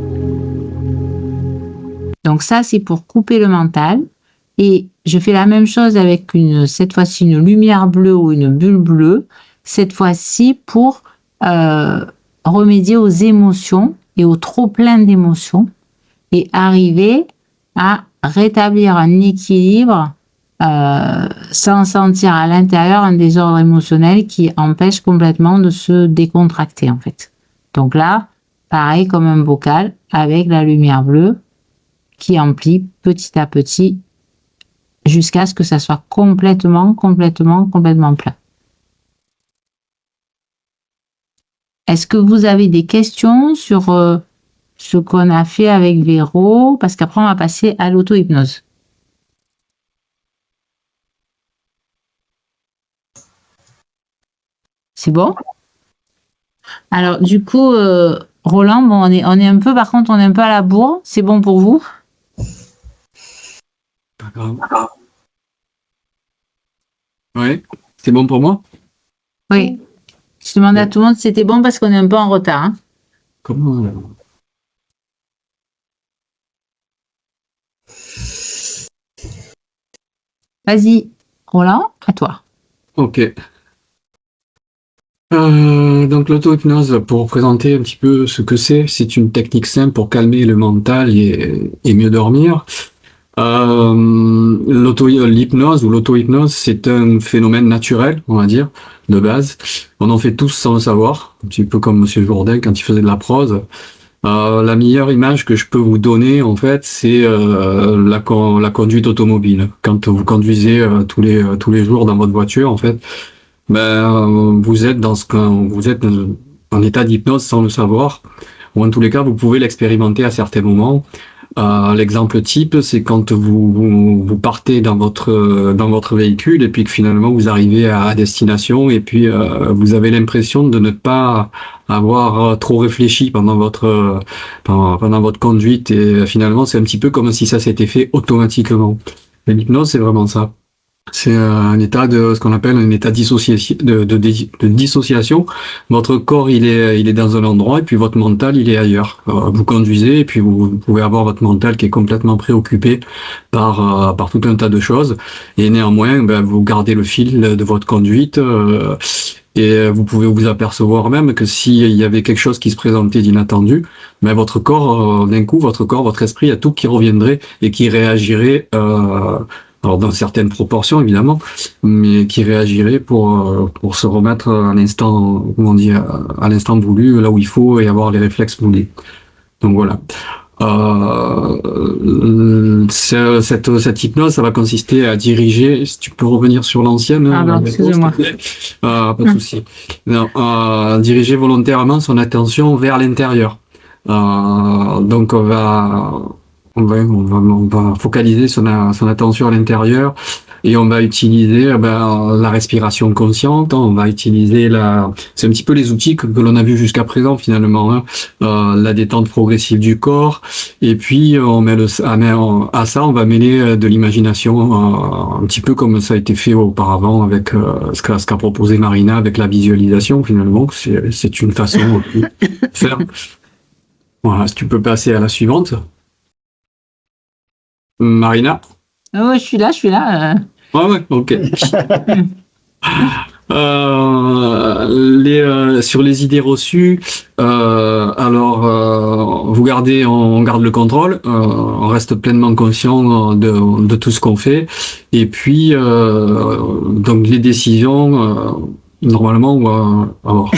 Donc ça, c'est pour couper le mental. Et je fais la même chose avec cette fois-ci une lumière bleue ou une bulle bleue, cette fois-ci pour remédier aux émotions et au trop-plein d'émotions et arriver à rétablir un équilibre sans sentir à l'intérieur un désordre émotionnel qui empêche complètement de se décontracter en fait. Donc là, pareil comme un bocal avec la lumière bleue qui emplit petit à petit jusqu'à ce que ça soit complètement plein. Est-ce que vous avez des questions sur ce qu'on a fait avec Véro? Parce qu'après, on va passer à l'auto-hypnose. C'est bon? Alors, du coup, Roland, bon, on est un peu, par contre, on est un peu à la bourre. C'est bon pour vous? Pas grave. Ouais, c'est bon pour moi? Oui. Je demandais à tout le monde si c'était bon parce qu'on est un peu en retard. Hein. Comment? Vas-y, Roland, à toi. Ok. Donc l'auto-hypnose, pour présenter un petit peu ce que c'est une technique simple pour calmer le mental et mieux dormir. L'hypnose ou l'auto-hypnose, c'est un phénomène naturel, on va dire, de base. On en fait tous sans le savoir, un petit peu comme Monsieur Jourdain quand il faisait de la prose. La meilleure image que je peux vous donner, en fait, c'est la conduite automobile. Quand vous conduisez tous les jours dans votre voiture, en fait, vous êtes vous êtes en état d'hypnose sans le savoir. Ou en tous les cas, vous pouvez l'expérimenter à certains moments. L'exemple type, c'est quand vous partez dans votre véhicule et puis que finalement vous arrivez à destination et puis vous avez l'impression de ne pas avoir trop réfléchi pendant votre conduite et finalement c'est un petit peu comme si ça s'était fait automatiquement. Et l'hypnose, c'est vraiment ça. C'est un état de ce qu'on appelle un état de dissociation. Votre corps il est dans un endroit et puis votre mental il est ailleurs. Vous conduisez et puis vous pouvez avoir votre mental qui est complètement préoccupé par tout un tas de choses et néanmoins vous gardez le fil de votre conduite et vous pouvez vous apercevoir même que s'il y avait quelque chose qui se présentait d'inattendu, votre corps d'un coup votre esprit, il y a tout qui reviendrait et qui réagirait alors dans certaines proportions évidemment, mais qui réagirait pour se remettre à l'instant, comment dire, à l'instant voulu, là où il faut et avoir les réflexes voulus. Donc voilà. Cette hypnose, ça va consister à diriger. Si tu peux revenir sur l'ancienne. Excusez-moi. Pas de souci. Diriger volontairement son attention vers l'intérieur. Donc on va focaliser son attention à l'intérieur et on va utiliser la respiration consciente, on va utiliser c'est un petit peu les outils que l'on a vus jusqu'à présent finalement, hein. La détente progressive du corps et puis à ça on va mêler de l'imagination, un petit peu comme ça a été fait auparavant avec ce qu'a proposé Marina avec la visualisation finalement. C'est une façon de faire. Voilà, si tu peux passer à la suivante. Marina? Oh, je suis là. Ouais, ok. Sur les idées reçues, on garde le contrôle, on reste pleinement conscient de tout ce qu'on fait, et puis donc les décisions, normalement, alors,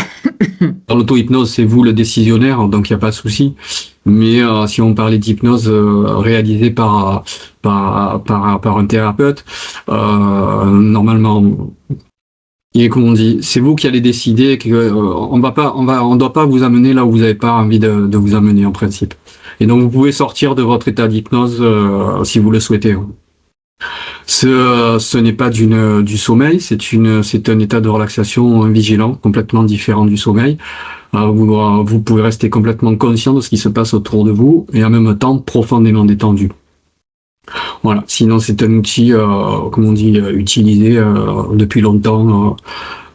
dans l'auto-hypnose, c'est vous le décisionnaire, donc il n'y a pas de souci. Mais si on parlait d'hypnose réalisée par un thérapeute, normalement, comme on dit, c'est vous qui allez décider que on doit pas vous amener là où vous n'avez pas envie de vous amener en principe. Et donc vous pouvez sortir de votre état d'hypnose si vous le souhaitez. Ce n'est pas du sommeil, c'est un état de relaxation vigilant, complètement différent du sommeil. Vous pouvez rester complètement conscient de ce qui se passe autour de vous et en même temps profondément détendu. Voilà. Sinon, c'est un outil, comme on dit, utilisé depuis longtemps,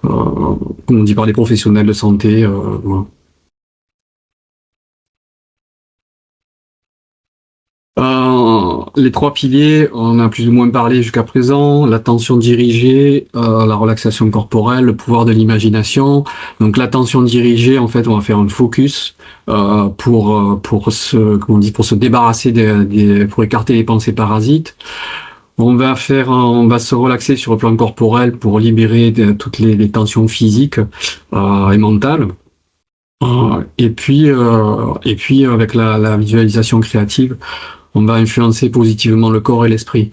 comme on dit par les professionnels de santé. Voilà. Les trois piliers, on a plus ou moins parlé jusqu'à présent, l'attention dirigée, la relaxation corporelle, le pouvoir de l'imagination. Donc l'attention dirigée, en fait, on va faire un focus pour se débarrasser pour écarter les pensées parasites. On va se relaxer sur le plan corporel pour libérer toutes les tensions physiques et mentales. Et puis avec la visualisation créative, on va influencer positivement le corps et l'esprit.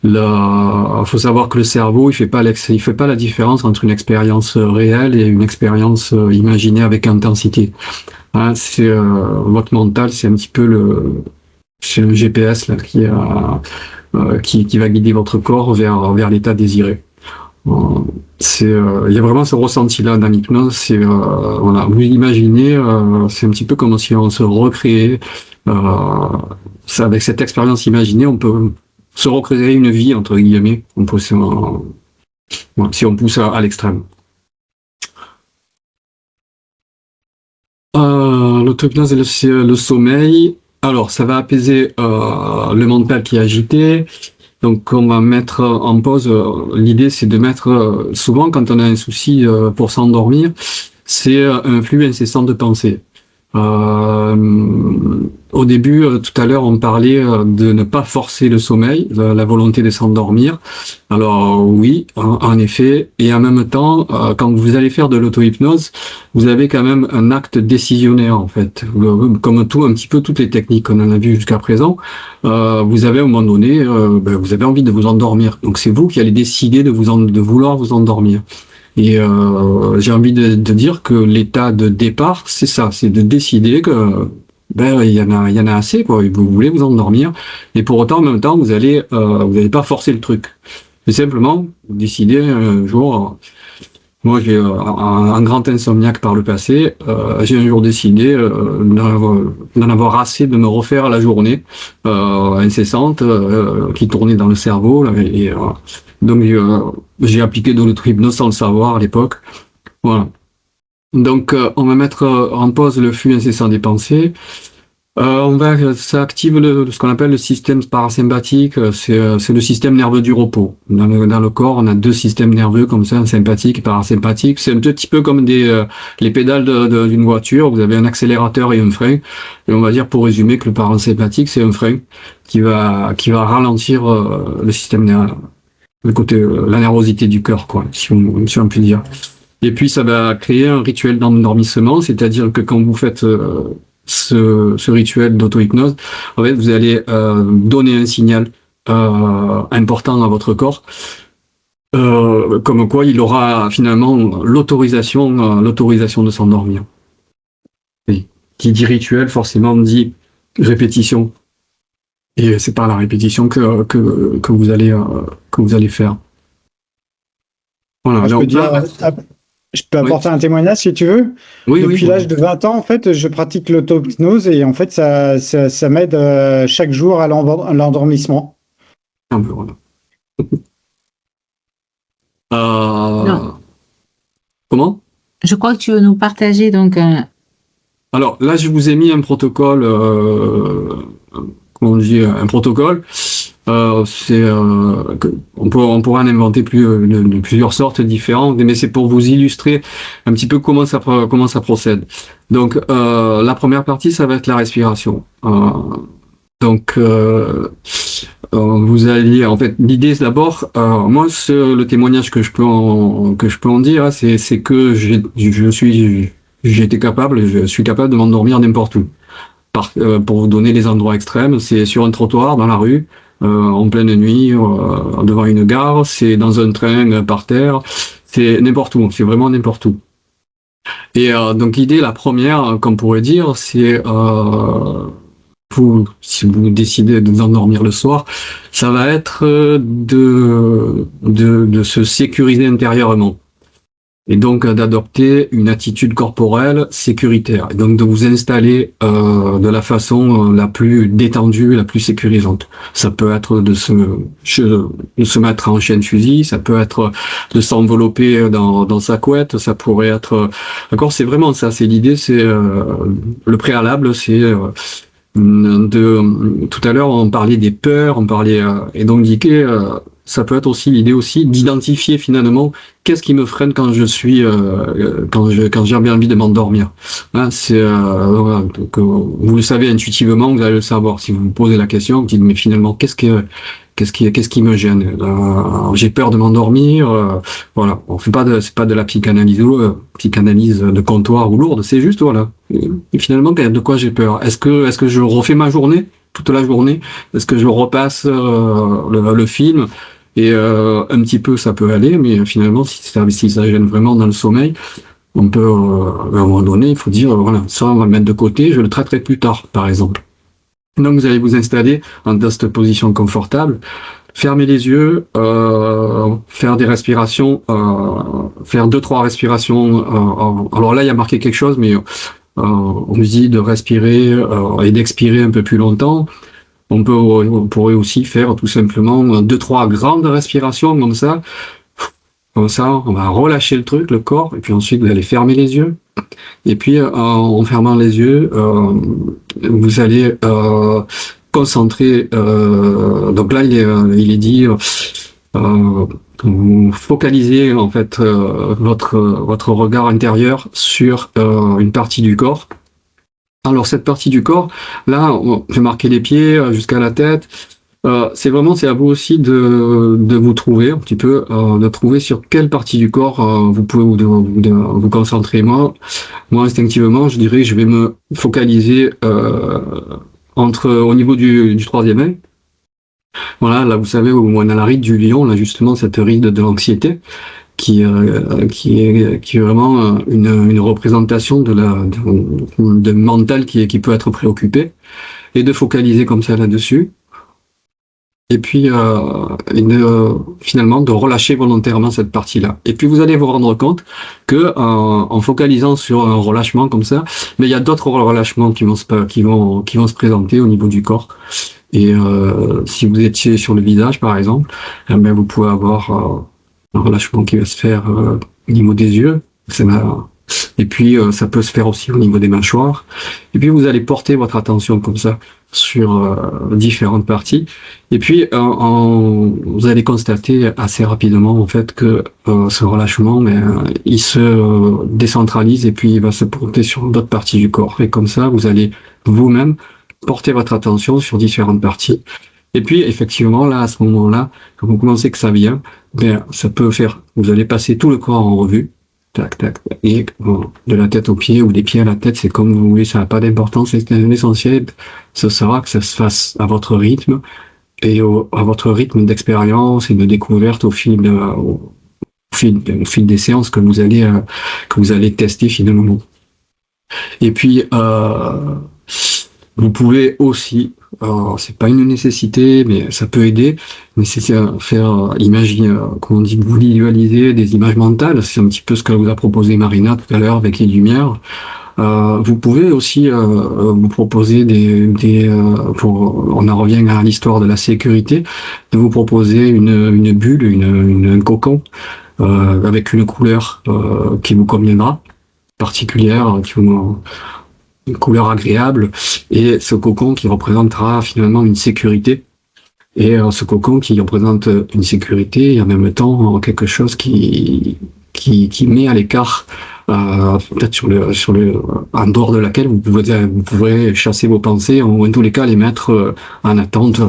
Il faut savoir que le cerveau, il fait pas la différence entre une expérience réelle et une expérience imaginée avec intensité. Hein, votre mental, c'est un petit peu c'est le GPS là qui va guider votre corps vers l'état désiré. Il y a vraiment ce ressenti-là dans l'hypnose. Voilà, vous imaginez, c'est un petit peu comme si on se recréait. Avec cette expérience imaginée, on peut se recréer une vie entre guillemets. Si on pousse à l'extrême. L'auto-hypnose et le sommeil. Alors, ça va apaiser le mental qui est agité. Donc on va mettre en pause, l'idée c'est de mettre, souvent quand on a un souci pour s'endormir, c'est un flux incessant de pensée. Au début, tout à l'heure, on parlait de ne pas forcer le sommeil, la volonté de s'endormir. Alors oui, en effet, et en même temps, quand vous allez faire de l'auto-hypnose, vous avez quand même un acte décisionnaire en fait. Comme tout, un petit peu toutes les techniques qu'on en a vues jusqu'à présent, vous avez à un moment donné, vous avez envie de vous endormir. Donc c'est vous qui allez décider de vouloir vous endormir. Et j'ai envie de dire que l'état de départ, c'est ça, c'est de décider que il y en a assez, quoi. Vous voulez vous endormir, et pour autant, en même temps, vous allez pas forcer le truc. Mais simplement, vous décidez un jour. Moi, j'ai un grand insomniaque par le passé. J'ai un jour décidé d'en avoir assez de me refaire la journée incessante qui tournait dans le cerveau. Là, donc, j'ai appliqué de l'auto-hypnose sans le savoir à l'époque. Voilà. Donc, on va mettre en pause le flux incessant des pensées. Ça active ce qu'on appelle le système parasympathique. C'est le système nerveux du repos. Dans le corps, on a deux systèmes nerveux comme ça, sympathique et parasympathique. C'est un petit peu comme les pédales d'une voiture. Vous avez un accélérateur et un frein. Et on va dire, pour résumer, que le parasympathique, c'est un frein qui va ralentir le système nerveux, le côté, la nervosité du cœur, quoi, si on peut dire. Et puis, ça va créer un rituel d'endormissement, c'est-à-dire que quand vous faites ce rituel d'auto-hypnose, en fait, vous allez donner un signal important à votre corps, comme quoi il aura finalement l'autorisation de s'endormir. Et qui dit rituel, forcément dit répétition. Et c'est par la répétition que vous allez faire. Voilà. Je peux apporter un témoignage si tu veux. Oui, Depuis l'âge de 20 ans, en fait, je pratique l'auto-hypnose et en fait, ça m'aide chaque jour à l'endormissement. Un peu, voilà. Non. Comment? Je crois que tu veux nous partager donc un... Alors là, je vous ai mis un protocole, comment on dit, un protocole. On pourra en inventer de plusieurs sortes différentes, mais c'est pour vous illustrer un petit peu comment ça procède. Donc la première partie, ça va être la respiration. Donc vous allez, en fait, l'idée c'est d'abord, moi le témoignage que je peux en dire, c'est que je suis capable de m'endormir n'importe où. Pour vous donner des endroits extrêmes, c'est sur un trottoir, dans la rue, en pleine nuit, devant une gare, c'est dans un train, par terre, c'est n'importe où, c'est vraiment n'importe où. Et donc l'idée, la première, qu'on pourrait dire, c'est si vous décidez de vous endormir le soir, ça va être de se sécuriser intérieurement. Et donc d'adopter une attitude corporelle sécuritaire, et donc de vous installer de la façon la plus détendue, la plus sécurisante. Ça peut être de se mettre en chien-fusil, ça peut être de s'envelopper dans sa couette, ça pourrait être... D'accord, c'est vraiment ça, c'est l'idée, c'est le préalable, c'est... tout à l'heure on parlait des peurs, et donc d'IK, ça peut être aussi l'idée aussi d'identifier finalement qu'est-ce qui me freine quand je suis quand j'ai bien envie de m'endormir. Hein, c'est donc, vous le savez intuitivement, vous allez le savoir. Si vous me posez la question, vous dites mais finalement qu'est-ce qui me gêne? J'ai peur de m'endormir. Voilà, c'est pas de la psychanalyse de comptoir ou lourde, c'est juste voilà. Et finalement de quoi j'ai peur? Est-ce que je refais ma journée? Toute la journée, est-ce que je repasse le film et un petit peu ça peut aller, mais finalement si ça gêne vraiment dans le sommeil, on peut à un moment donné il faut dire voilà, ça on va le mettre de côté, je le traiterai plus tard par exemple. Donc vous allez vous installer dans cette position confortable, fermer les yeux, faire des respirations, faire 2-3 respirations. Alors là il y a marqué quelque chose, mais on nous dit de respirer et d'expirer un peu plus longtemps. On pourrait aussi faire tout simplement 2-3 grandes respirations comme ça. Comme ça, on va relâcher le truc, le corps, et puis ensuite vous allez fermer les yeux. Et puis en fermant les yeux, vous allez concentrer. Donc là, il est dit, vous focalisez en fait votre regard intérieur sur une partie du corps. Alors cette partie du corps, là, j'ai marqué les pieds jusqu'à la tête. C'est à vous aussi de vous trouver un petit peu, de trouver sur quelle partie du corps vous pouvez vous concentrer. Moi instinctivement, je dirais que je vais me focaliser au niveau du troisième œil. Voilà, là vous savez où on a la ride du lion, là justement cette ride de l'anxiété qui est vraiment une représentation de mental qui peut être préoccupé, et de focaliser comme ça là-dessus. Et puis finalement de relâcher volontairement cette partie-là. Et puis vous allez vous rendre compte que en focalisant sur un relâchement comme ça, mais il y a d'autres relâchements qui vont se présenter au niveau du corps. Et si vous étiez sur le visage par exemple, vous pouvez avoir un relâchement qui va se faire au niveau des yeux. Et puis ça peut se faire aussi au niveau des mâchoires. Et puis vous allez porter votre attention comme ça sur différentes parties. Et puis vous allez constater assez rapidement en fait que ce relâchement, il se décentralise et puis il va se porter sur d'autres parties du corps. Et comme ça, vous allez vous-même porter votre attention sur différentes parties. Et puis effectivement là, à ce moment-là, quand vous commencez que ça vient, ça peut faire. Vous allez passer tout le corps en revue. Tac, tac, et de la tête aux pieds ou des pieds à la tête, c'est comme vous voulez, ça n'a pas d'importance. L'essentiel, ce sera que ça se fasse à votre rythme et à votre rythme d'expérience et de découverte au fil des séances que vous allez tester finalement. Et puis, vous pouvez aussi, c'est pas une nécessité, mais ça peut aider, mais c'est faire imaginer, comment on dit, vous visualiser des images mentales. C'est un petit peu ce que vous a proposé Marina tout à l'heure avec les lumières. Vous pouvez aussi vous proposer on en revient à l'histoire de la sécurité, de vous proposer une bulle, un cocon avec une couleur qui vous conviendra, particulière, une couleur agréable, et ce cocon qui représentera finalement une sécurité, et ce cocon qui représente une sécurité et en même temps quelque chose qui met à l'écart, peut-être en dehors de laquelle vous pouvez chasser vos pensées, ou en tous les cas les mettre en attente,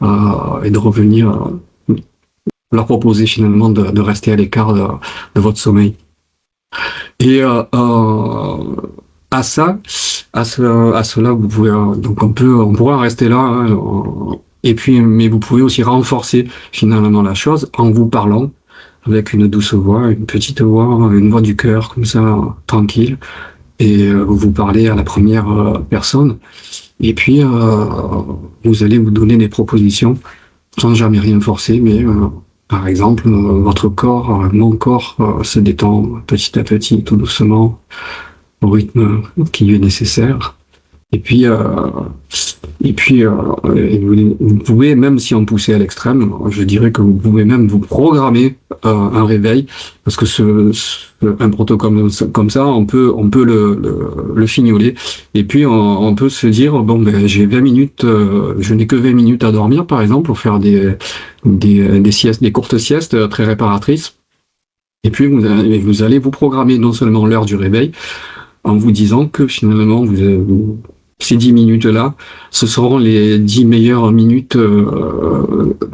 et de revenir leur proposer finalement de rester à l'écart de votre sommeil. Et à cela, vous pouvez donc on pourra en rester là, hein, et puis mais vous pouvez aussi renforcer finalement la chose en vous parlant avec une douce voix, une petite voix, une voix du cœur comme ça, tranquille, et vous parlez à la première personne, et puis vous allez vous donner des propositions sans jamais rien forcer, mais par exemple votre corps, mon corps se détend petit à petit, tout doucement, au rythme qui est nécessaire. Et puis vous pouvez, même si on poussait à l'extrême, je dirais que vous pouvez même vous programmer un réveil, parce que un protocole comme ça, on peut le fignoler, et puis on peut se dire j'ai 20 minutes, je n'ai que 20 minutes à dormir par exemple, pour faire des siestes, des courtes siestes très réparatrices. Et puis vous allez vous programmer non seulement l'heure du réveil, en vous disant que finalement ces 10 minutes-là, ce seront les 10 meilleures minutes,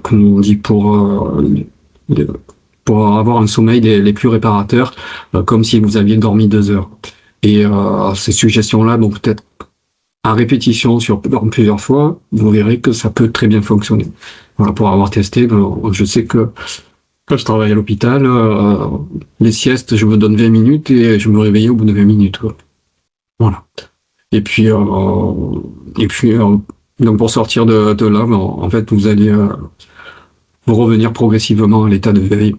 comme on dit, pour avoir un sommeil les plus réparateurs, comme si vous aviez dormi 2 heures. Et ces suggestions-là, peut-être à répétition sur plusieurs fois, vous verrez que ça peut très bien fonctionner. Voilà, pour avoir testé, je sais que quand je travaille à l'hôpital, les siestes, je me donne 20 minutes et je me réveillais au bout de 20 minutes. Quoi. Voilà. Et puis donc pour sortir de là, en fait, vous allez vous revenir progressivement à l'état de veille.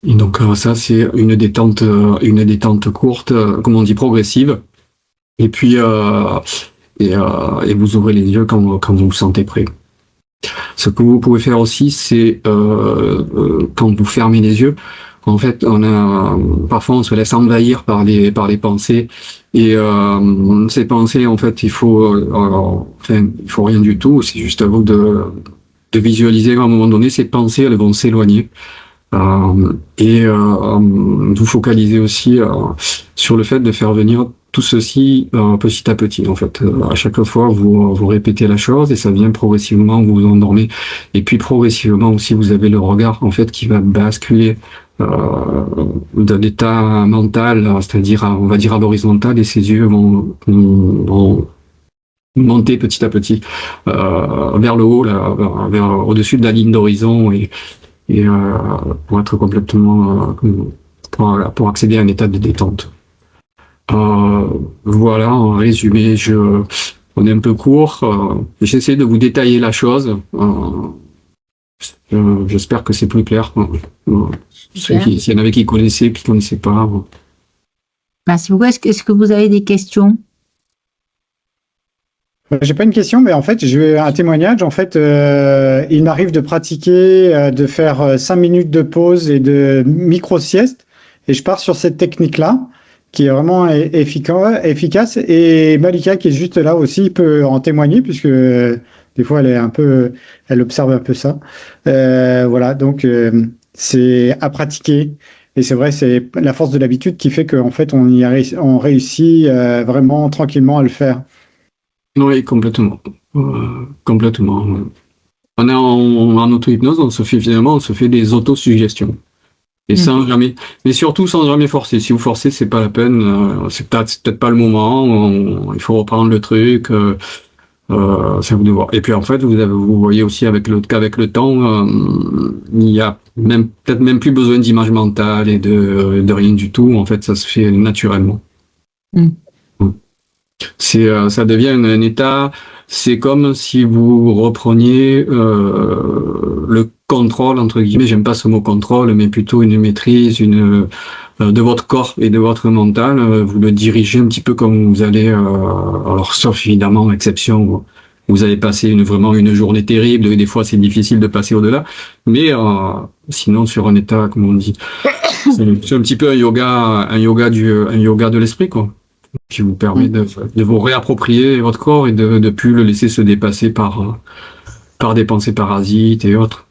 Et donc ça, c'est une détente courte, comme on dit, progressive. Et puis et vous ouvrez les yeux quand vous vous sentez prêt. Ce que vous pouvez faire aussi, c'est quand vous fermez les yeux, En fait, parfois on se laisse envahir par les pensées et ces pensées, en fait, il faut rien du tout. C'est juste à vous de visualiser à un moment donné ces pensées, elles vont s'éloigner. Vous focaliser aussi sur le fait de faire venir tout ceci petit à petit. En fait, à chaque fois vous répétez la chose et ça vient progressivement, vous vous endormez. Et puis progressivement aussi, vous avez le regard en fait qui va basculer d'un état mental, c'est-à-dire on va dire à l'horizontale, et ses yeux vont monter petit à petit vers le haut, là, vers au-dessus de la ligne d'horizon et pour être complètement pour accéder à un état de détente. Voilà, en résumé, on est un peu court. J'essaie de vous détailler la chose. J'espère que c'est plus clair. S'il y en avait qui connaissaient, qui ne connaissaient pas. Merci beaucoup. Est-ce que vous avez des questions? J'ai pas une question, mais en fait, j'ai un témoignage. En fait, il m'arrive de pratiquer, de faire 5 minutes de pause et de micro-sieste. Et je pars sur cette technique-là, qui est vraiment efficace. Et Malika, qui est juste là aussi, peut en témoigner, puisque des fois, elle observe un peu ça. Voilà, donc c'est à pratiquer. Et c'est vrai, c'est la force de l'habitude qui fait qu'en fait, on réussit vraiment tranquillement à le faire. Oui, complètement. Complètement. On est en auto-hypnose, on se fait des autosuggestions. Et sans jamais, mais surtout sans jamais forcer. Si vous forcez, c'est pas la peine, c'est peut-être pas le moment, il faut reprendre le truc, c'est à vous de voir. Et puis en fait, vous voyez aussi qu'avec le temps, il y a peut-être même plus besoin d'image mentale et de rien du tout. En fait, ça se fait naturellement. Ça devient un état, c'est comme si vous repreniez le contrôle, entre guillemets, j'aime pas ce mot contrôle, mais plutôt une maîtrise de votre corps et de votre mental. Vous le dirigez un petit peu comme vous allez, alors sauf évidemment exception, vous avez passé vraiment une journée terrible, et des fois c'est difficile de passer au-delà, mais sinon sur un état, comme on dit, c'est un petit peu un yoga de l'esprit, quoi, qui vous permet de vous réapproprier votre corps et de plus le laisser se dépasser par des pensées parasites et autres.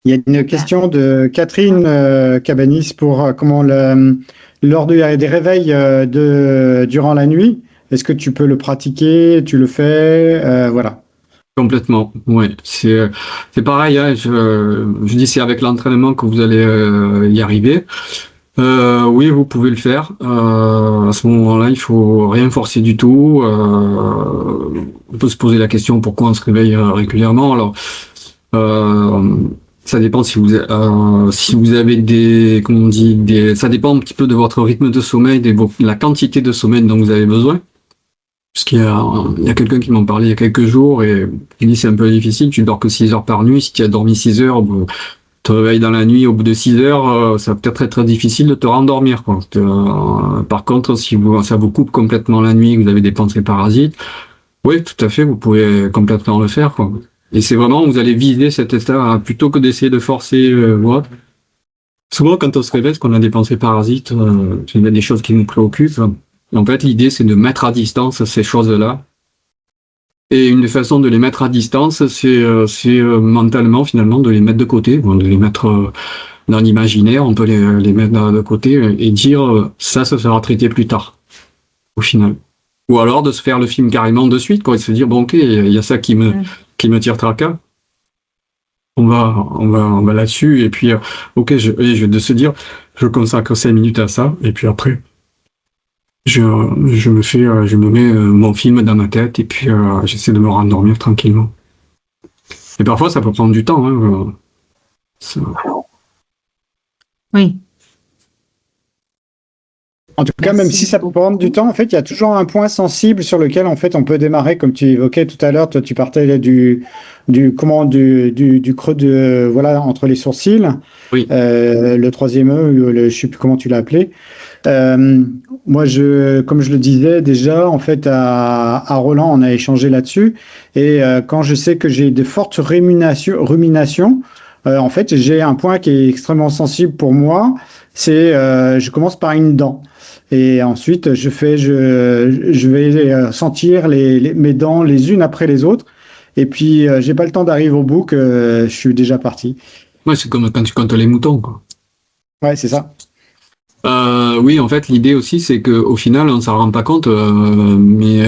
Il y a une question de Catherine Cabanis pour lors des réveils durant la nuit, est-ce que tu peux le pratiquer, tu le fais, voilà. Complètement, ouais. C'est pareil, hein, je dis c'est avec l'entraînement que vous allez y arriver. Oui, vous pouvez le faire. À ce moment-là, il faut rien forcer du tout. On peut se poser la question pourquoi on se réveille régulièrement. Alors, ça dépend si vous avez ça dépend un petit peu de votre rythme de sommeil, la quantité de sommeil dont vous avez besoin. Parce qu'il y a quelqu'un qui m'en parlait il y a quelques jours et il dit c'est un peu difficile, tu dors que 6 heures par nuit, si tu as dormi 6 heures, te réveilles dans la nuit au bout de 6 heures, ça va peut-être être difficile de te rendormir, quoi. Par contre, si ça vous coupe complètement la nuit, vous avez des pensées parasites, oui, tout à fait, vous pouvez complètement le faire, quoi. Et c'est vraiment, vous allez viser cet état, plutôt que d'essayer de forcer, voilà. Souvent, quand on se réveille, qu'on a des pensées parasites, il y a des choses qui nous préoccupent. En fait, l'idée, c'est de mettre à distance ces choses-là. Et une des façons de les mettre à distance, c'est mentalement, finalement, de les mettre de côté, de les mettre dans l'imaginaire, on peut les mettre de côté et dire ça se sera traité plus tard, au final. Ou alors de se faire le film carrément de suite, quoi, et de se dire, bon, ok, il y a ça qui me tire tracas. On va là-dessus, et puis, ok, de se dire, je consacre 5 minutes à ça, et puis après, je me mets mon film dans ma tête, et puis j'essaie de me rendormir tranquillement. Et parfois, ça peut prendre du temps, hein. Oui. En tout cas, même si ça peut prendre du temps, en fait, il y a toujours un point sensible sur lequel, en fait, on peut démarrer, comme tu évoquais tout à l'heure. Toi, tu partais du creux voilà, entre les sourcils. Oui. Le troisième œil, je sais plus comment tu l'as appelé. Moi, comme je le disais déjà, en fait, à Roland, on a échangé là-dessus. Et quand je sais que j'ai de fortes ruminations, en fait, j'ai un point qui est extrêmement sensible pour moi. C'est, je commence par une dent. Et ensuite, je vais sentir mes dents les unes après les autres. Et puis, j'ai pas le temps d'arriver au bout que je suis déjà parti. Ouais, c'est comme quand tu comptes les moutons, quoi. Ouais, c'est ça. Oui, en fait, l'idée aussi, c'est qu'au final, on s'en rend pas compte, mais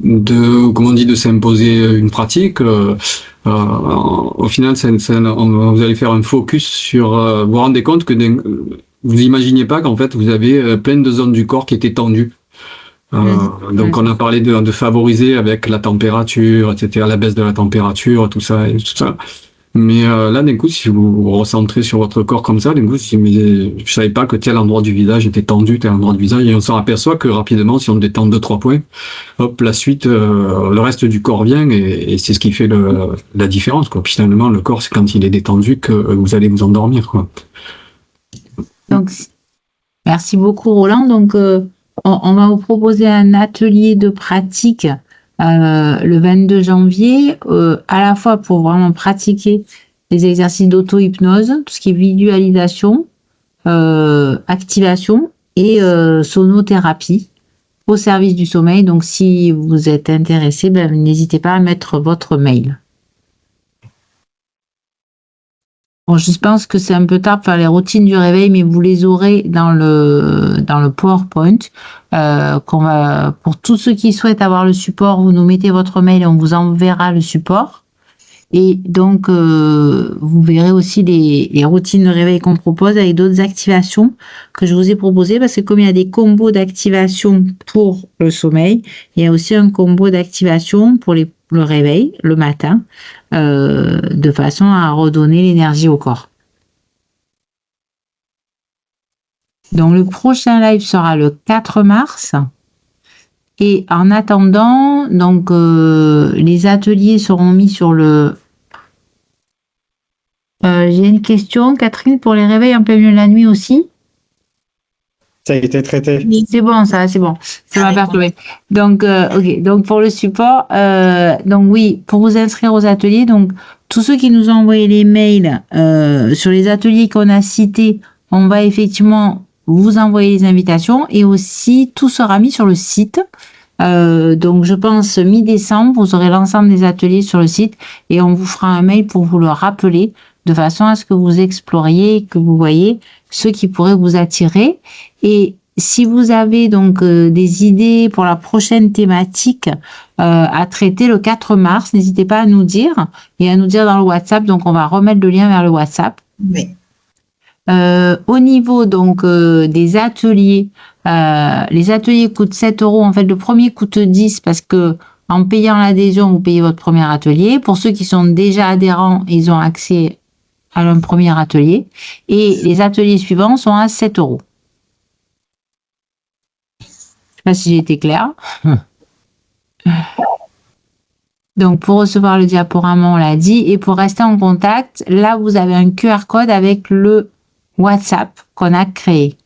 de s'imposer une pratique. Au final, vous allez faire un focus sur. Vous vous rendez compte que vous imaginez pas qu'en fait, vous avez plein de zones du corps qui étaient tendues. Donc, on a parlé de favoriser avec la température, etc., la baisse de la température, tout ça et tout ça. Mais là, d'un coup, si vous vous recentrez sur votre corps comme ça, d'un coup, je savais pas que tel endroit du visage était tendu, tel endroit du visage, et on s'en aperçoit que rapidement, si on détend 2-3 points, hop, la suite, le reste du corps vient, et c'est ce qui fait la différence, quoi. Puis finalement, le corps, c'est quand il est détendu que vous allez vous endormir, quoi. Donc, merci beaucoup, Roland. Donc, on va vous proposer un atelier de pratique le 22 janvier, à la fois pour vraiment pratiquer les exercices d'auto-hypnose, tout ce qui est visualisation, activation et sonothérapie au service du sommeil. Donc, si vous êtes intéressé, n'hésitez pas à mettre votre mail. Bon, je pense que c'est un peu tard pour faire les routines du réveil, mais vous les aurez dans le PowerPoint. Pour tous ceux qui souhaitent avoir le support, vous nous mettez votre mail et on vous enverra le support. Et donc, vous verrez aussi les routines de réveil qu'on propose avec d'autres activations que je vous ai proposées, parce que comme il y a des combos d'activation pour le sommeil, il y a aussi un combo d'activation pour le réveil, le matin, de façon à redonner l'énergie au corps. Donc, le prochain live sera le 4 mars. Et en attendant, donc, les ateliers seront mis sur le... J'ai une question, Catherine, pour les réveils en plein milieu de la nuit aussi. Ça a été traité. C'est bon, ça m'a perturbé. Donc, ok. Donc, pour le support, donc oui, pour vous inscrire aux ateliers, donc, tous ceux qui nous ont envoyé les mails sur les ateliers qu'on a cités, on va effectivement vous envoyer les invitations et aussi tout sera mis sur le site. Donc, je pense mi-décembre, vous aurez l'ensemble des ateliers sur le site et on vous fera un mail pour vous le rappeler de façon à ce que vous exploriez et que vous voyez ceux qui pourraient vous attirer. Et si vous avez donc des idées pour la prochaine thématique à traiter le 4 mars, n'hésitez pas à nous dire et à nous dire dans le WhatsApp. Donc, on va remettre le lien vers le WhatsApp. Oui. Au niveau donc des ateliers, les ateliers coûtent 7 €. En fait, le premier coûte 10 parce que en payant l'adhésion, vous payez votre premier atelier. Pour ceux qui sont déjà adhérents, ils ont accès à un premier atelier. Et les ateliers suivants sont à 7 €. Je sais pas si j'ai été claire. Donc, pour recevoir le diaporama, on l'a dit. Et pour rester en contact, là, vous avez un QR code avec le WhatsApp qu'on a créé.